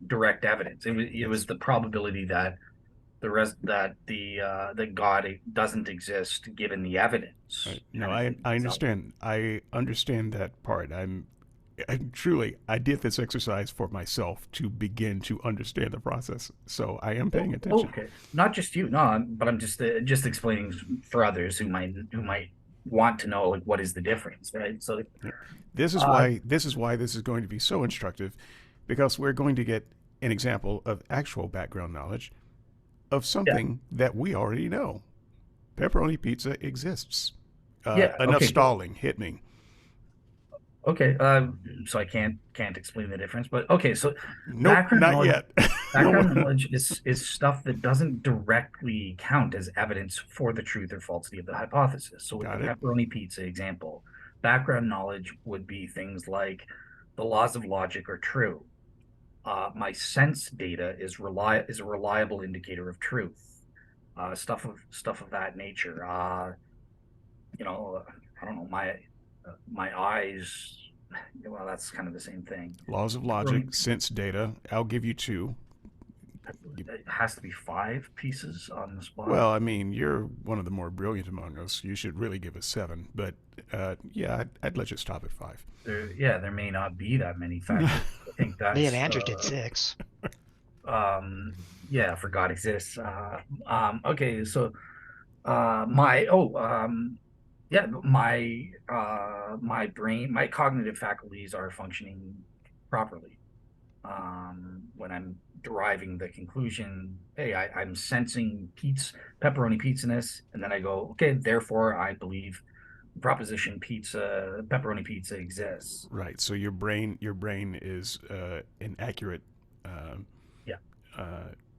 direct evidence. It was the probability that that God doesn't exist given the evidence. Right. No, I understand. I understand that part. I did this exercise for myself to begin to understand the process. So I am paying attention. Okay, not just you, no, but I'm just explaining for others who might want to know, like, what is the difference, right? So this is why this is going to be so instructive, because we're going to get an example of actual background knowledge of something that we already know. Pepperoni pizza exists. Enough stalling. Hit me. Okay, so I can't explain the difference, but okay, so nope, not yet. Background knowledge is stuff that doesn't directly count as evidence for the truth or falsity of the hypothesis. So with the pepperoni pizza example, background knowledge would be things like the laws of logic are true. My sense data is a reliable indicator of truth. Stuff of that nature. I don't know, my eyes. Well, that's kind of the same thing. Laws of logic, sense data. I'll give you 2. It has to be 5 pieces on the spot. Well, I mean, you're one of the more brilliant among us. You should really give us 7. But I'd let you stop at 5. There may not be that many factors. I think that's. Me and Andrew did 6. For God exists. Okay, so my brain, my cognitive faculties are functioning properly. When I'm deriving the conclusion, hey, I'm sensing pepperoni pizzaness, and then I go, okay, therefore I believe proposition pepperoni pizza exists. Right. So your brain is an accurate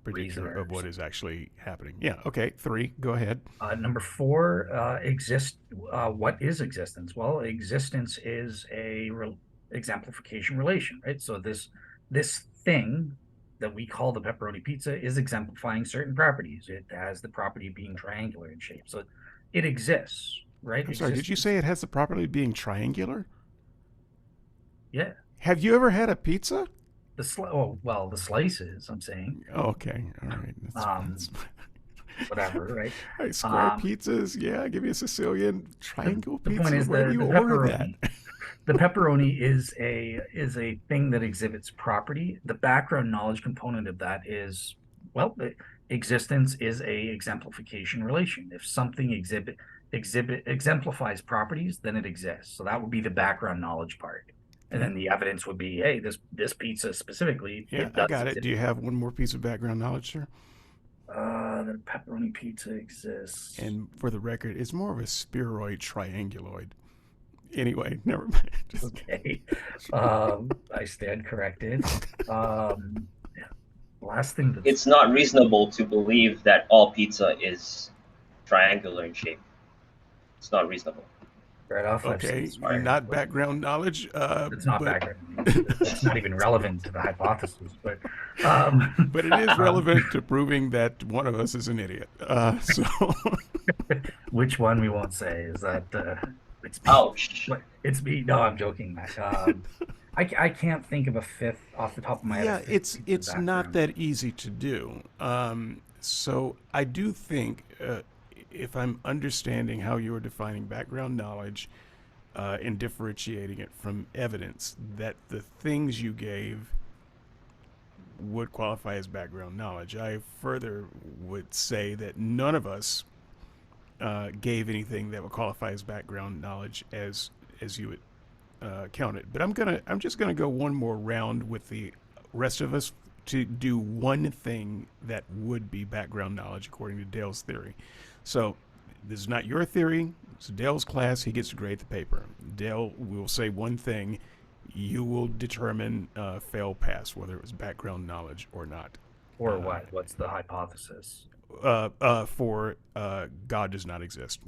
predictor of what is actually happening. Yeah. Okay. 3. Go ahead. Number 4, what is existence? Well, existence is a exemplification relation, right? So this thing that we call the pepperoni pizza is exemplifying certain properties. It has the property of being triangular in shape, so it exists, right? I'm sorry. Did you say it has the property of being triangular? Yeah. Have you ever had a pizza? The slices, I'm saying. Oh, okay. All right. That's whatever, right? All right, square pizzas. Yeah, give me a Sicilian triangle pizza. The point is, where do you order that? The pepperoni is a thing that exhibits property. The background knowledge component of that is, existence is a exemplification relation. If something exemplifies properties, then it exists. So that would be the background knowledge part. And then the evidence would be, hey, this pizza specifically. Yeah, I got it. Do you have one more piece of background knowledge, sir? The pepperoni pizza exists. And for the record, it's more of a spheroid trianguloid. Anyway, never mind. Okay. I stand corrected. Last thing. It's not reasonable to believe that all pizza is triangular in shape. It's not reasonable. Right off. Okay, not background knowledge. It's not background. It's not even relevant to the hypothesis, but but it is relevant to proving that one of us is an idiot. So, which one we won't say is that. It's me. Ouch! It's me. No, I'm joking, Matt. I can't think of a 5th off the top of my head. Yeah, it's not that easy to do. So I do think. If I'm understanding how you are defining background knowledge and differentiating it from evidence, that the things you gave would qualify as background knowledge. I further would say that none of us gave anything that would qualify as background knowledge as you count it. But I'm just gonna go one more round with the rest of us to do one thing that would be background knowledge according to Dale's theory. So this is not your theory. It's Dale's class. He gets to grade the paper. Dale will say one thing. You will determine fail pass whether it was background knowledge or not. Or what? What's the hypothesis? For God does not exist.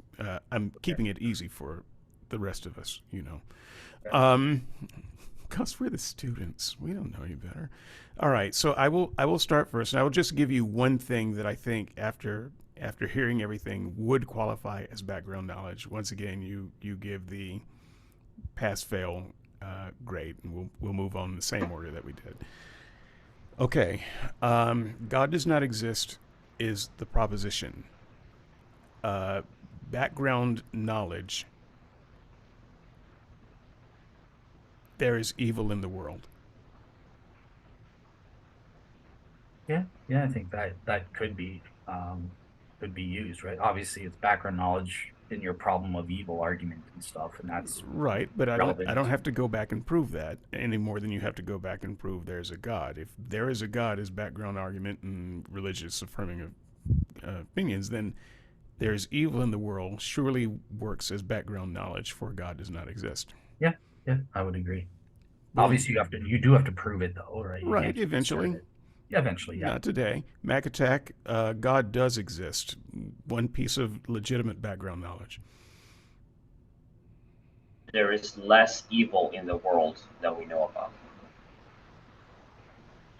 I'm keeping it easy for the rest of us, you know. Because we're the students. We don't know any better. All right, so I will start first, and I will just give you one thing that I think after hearing everything would qualify as background knowledge. Once again, you give the pass fail grade, and we'll move on in the same order that we did. Okay, God does not exist is the proposition. Background knowledge. There is evil in the world. Yeah, I think that could be used, right? Obviously, it's background knowledge in your problem of evil argument and stuff, and that's right. But I don't relevant. have to go back and prove that any more than you have to go back and prove there's a God. If there is a God as background argument and religious affirming of opinions, then there's evil in the world surely works as background knowledge for God does not exist. Yeah, I would agree. Obviously, you do have to prove it though, right? You Right, can't just eventually. assert it. Yeah, eventually, yeah. Not today. Mac Attack, God does exist. One piece of legitimate background knowledge. There is less evil in the world than we know about.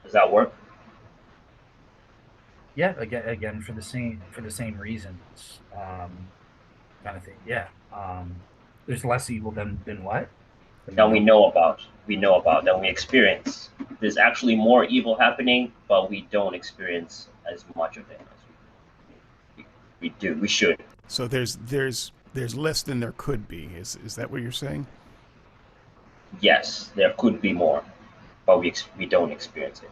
Does that work? Yeah, again for the same reasons, kind of thing. Yeah, there's less evil than what? Than we know about. Than we experience. There's actually more evil happening, but we don't experience as much of it as we do. We should. So there's less than there could be. Is that what you're saying? Yes, there could be more, but we don't experience it.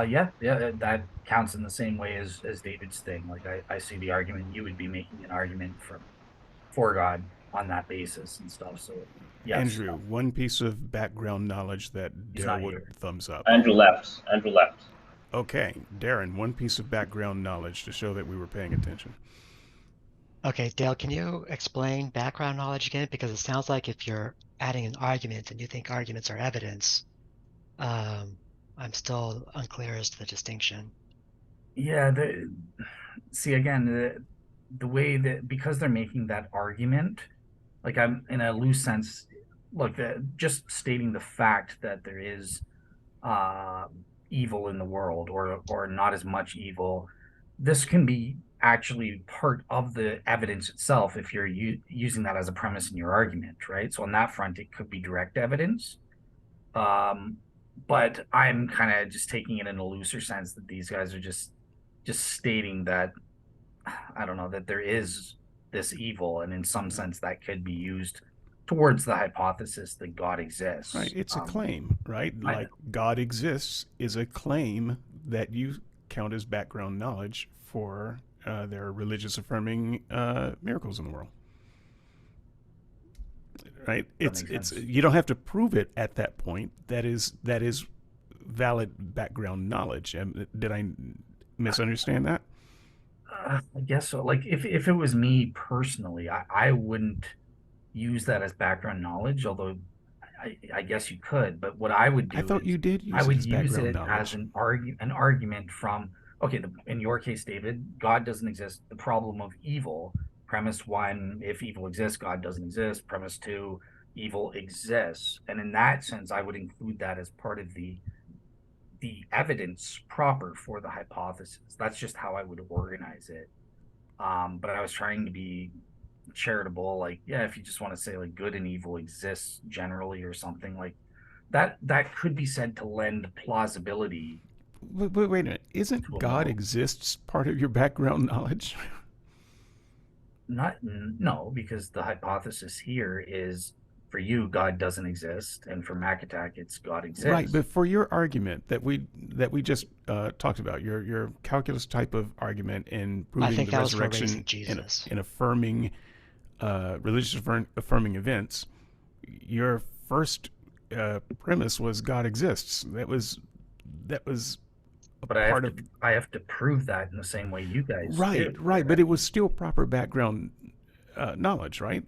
Yeah, that counts in the same way as David's thing. Like I see the argument. You would be making an argument for God on that basis and stuff. So yes. Andrew, one piece of background knowledge that Dale would thumbs up. Andrew left. Okay, Darren, one piece of background knowledge to show that we were paying attention. Okay, Dale, can you explain background knowledge again? Because it sounds like if you're adding an argument and you think arguments are evidence, I'm still unclear as to the distinction. Yeah, see again the way that because they're making that argument, like I'm in a loose sense, look, just stating the fact that there is evil in the world or not as much evil, this can be actually part of the evidence itself if you're using that as a premise in your argument, right? So on that front, it could be direct evidence. But I'm kind of just taking it in a looser sense that these guys are just stating that, I don't know, that there is this evil, and in some sense that could be used towards the hypothesis that God exists. Right, it's a claim, right? Like God exists is a claim that you count as background knowledge for their religious affirming miracles in the world. Right? It's you don't have to prove it at that point. That is valid background knowledge. Did I misunderstand that? I guess so. Like if it was me personally, I wouldn't use that as background knowledge, although I guess you could. But what I would do, I thought you did use I would it as use background it knowledge. as an argument from, okay, in your case, David, God doesn't exist. The problem of evil. Premise one, if evil exists, God doesn't exist. Premise two, evil exists. And in that sense, I would include that as part of the evidence proper for the hypothesis. That's just how I would organize it. But I was trying to be charitable, like, yeah, if you just want to say like good and evil exists generally or something like that could be said to lend plausibility. Wait a minute. Isn't God exists part of your background knowledge? No, because the hypothesis here is for you, God doesn't exist, and for Mac Attack, it's God exists. Right, but for your argument that we just talked about, your calculus type of argument in proving the resurrection and affirming religious affirming events, your first premise was God exists. That was a But part of I have to prove that in the same way you guys right, do. right. But it was still proper background knowledge, right?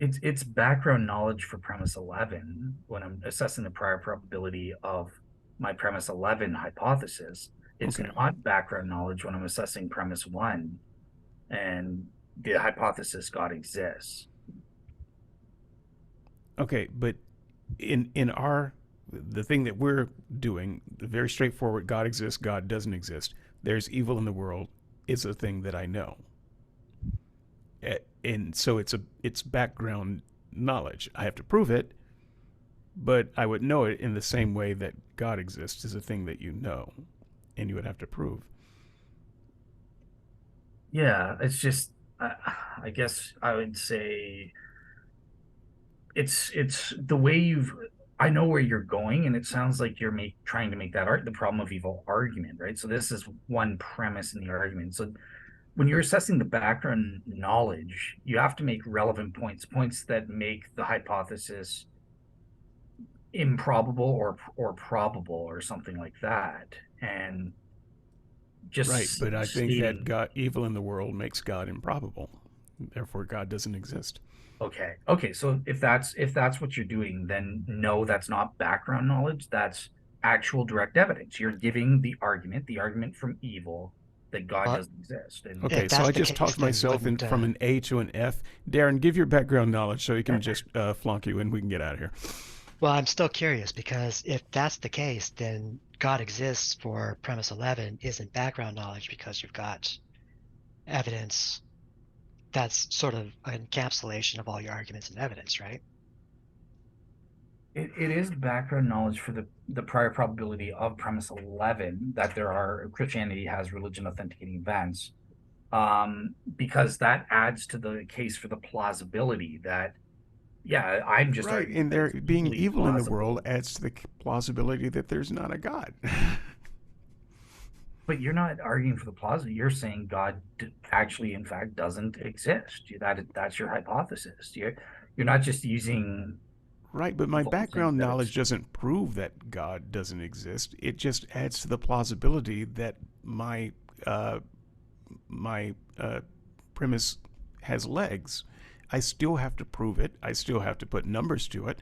It's background knowledge for premise 11 when I'm assessing the prior probability of my premise 11 hypothesis. It's Okay. not background knowledge when I'm assessing premise 1 and the hypothesis God exists. Okay, but in our the thing that we're doing, the very straightforward God exists, God doesn't exist. There's evil in the world. It's a thing that I know. And so it's background knowledge. I have to prove it, but I would know it in the same way that God exists is a thing that you know, and you would have to prove. Yeah, it's just I guess I would say it's the way you've I know where you're going, and it sounds like you're trying to make that the problem of evil argument, right? So this is one premise in the argument. So when you're assessing the background knowledge, you have to make relevant points that make the hypothesis improbable or probable or something like that. And Right, just but I think that stating, God evil in the world makes God improbable. Therefore God doesn't exist. okay, so if that's what you're doing, then no, that's not background knowledge. That's actual direct evidence. You're giving the argument from evil that God Well, doesn't exist. And Okay, if so that's I the just case, talked then myself wouldn't from an A to an F. Darren, give your background knowledge so he can just flunk you and we can get out of here. well, I'm still curious because if that's the case, then God exists for premise 11 isn't background knowledge because you've got evidence that's sort of an encapsulation of all your arguments and evidence, right? it is background knowledge for the prior probability of premise 11 that there are Christianity has religion authenticating events, because that adds to the case for the plausibility that, yeah, I'm just Right, arguing and that there it's being equally evil in the world plausible. adds to the plausibility that there's not a God. But you're not arguing for the plausibility. You're saying God actually, in fact, doesn't exist. That's your hypothesis. You're not just using Right, but my evil and saying background that knowledge it's doesn't prove that God doesn't exist. It just adds to the plausibility that uh, my premise has legs. I still have to prove it. I still have to put numbers to it.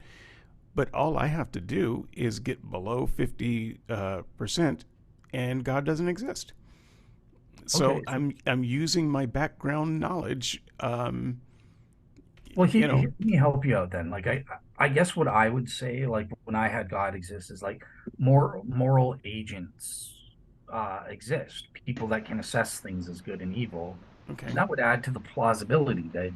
But all I have to do is get below 50%, and God doesn't exist. So okay. So, I'm using my background knowledge. well, You know, let me help you out then. Like I guess what I would say, like when I had God exist, is like more moral agents exist, people that can assess things as good and evil, okay. and that would add to the plausibility that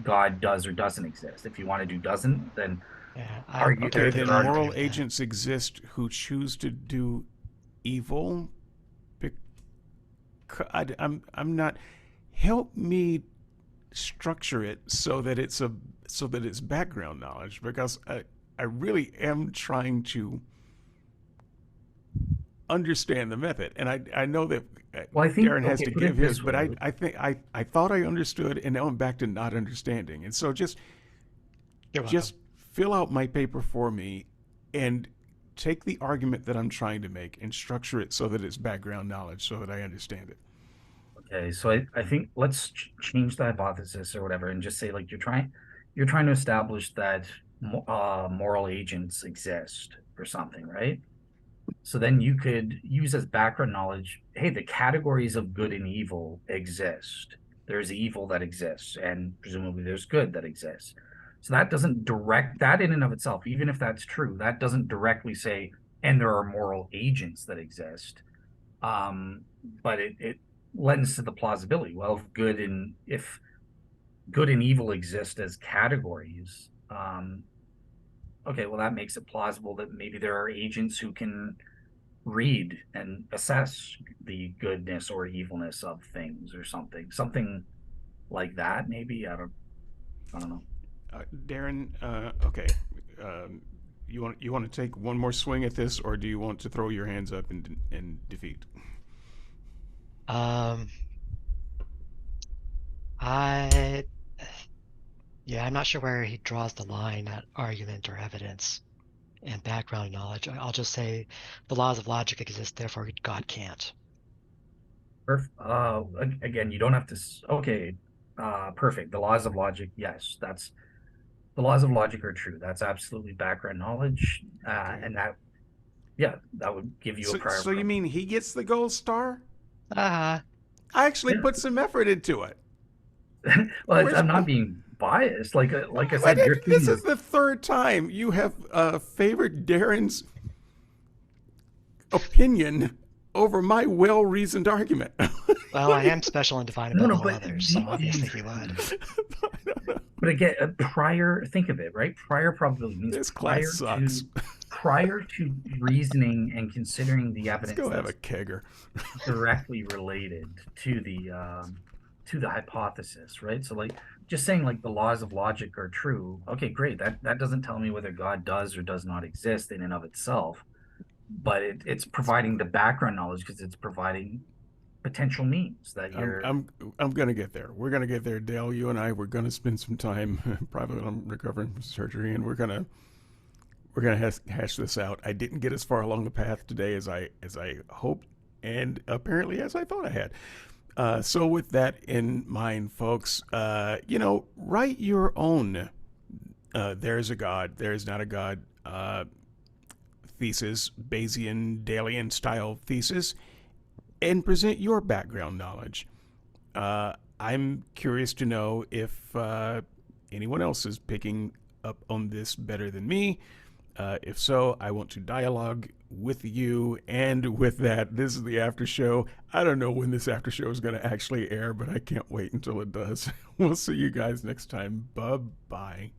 God does or doesn't exist. If you want to do doesn't, then Yeah, I argue Okay, don't there then think I are agree moral with that. agents exist who choose to do evil. I'm not. Help me structure it so that it's background knowledge because I really am trying to understand the method, and I know that well, I think Darren has okay, to put give it his, this but way. I think I thought I understood, and now I'm back to not understanding, and so You're welcome. just fill out my paper for me and take the argument that I'm trying to make and structure it so that it's background knowledge so that I understand it. Okay, so I think let's change the hypothesis or whatever, and just say like you're trying to establish that moral agents exist or something, right? So then you could use as background knowledge, hey, the categories of good and evil exist. There's evil that exists, and presumably there's good that exists. So that doesn't direct that in and of itself, even if that's true, that doesn't directly say, and there are moral agents that exist. Um, but it lends to the plausibility. Well, if good and evil exist as categories, okay, well that makes it plausible that maybe there are agents who can read and assess the goodness or evilness of things or something like that. Maybe I don't know. Darren, okay. Um, you want to take one more swing at this, or do you want to throw your hands up and defeat? Um, I Yeah, I'm not sure where he draws the line at argument or evidence and background knowledge. I'll just say the laws of logic exist, therefore God can't. Again, you don't have to. Okay, perfect. The laws of logic, yes, that's the laws of logic are true. That's absolutely background knowledge, Okay. and that, yeah, that would give you a prior. So you mean he gets the gold star? Ah, I actually Yeah. put some effort into it. Well, Where's I'm not being biased. Like I But said, your this thing is is the third time you have favored Darren's opinion over my well-reasoned argument. well, I am special and divine no, above no, all but others, so obviously he would. but again, prior. Think of it, right? Prior probability means This class sucks. prior to reasoning and considering the Let's evidence go have a that's kegger. directly related to the hypothesis, right? So like just saying like the laws of logic are true. Okay, great. That doesn't tell me whether God does or does not exist in and of itself, but it's providing the background knowledge because it's providing potential means that I'm you're. I'm I'm gonna get there. We're gonna get there, Dale. You and I. We're gonna spend some time probably when I'm recovering from surgery, and we're gonna hash this out. I didn't get as far along the path today as I hoped, and apparently as I thought I had. So with that in mind, folks, write your own "There's a God, There's not a God" thesis, Bayesian, Dalian style thesis, and present your background knowledge. I'm curious to know if anyone else is picking up on this better than me. If so, I want to dialogue with you. And with that, this is the after show. I don't know when this after show is going to actually air, but I can't wait until it does. We'll see you guys next time. Bye bye.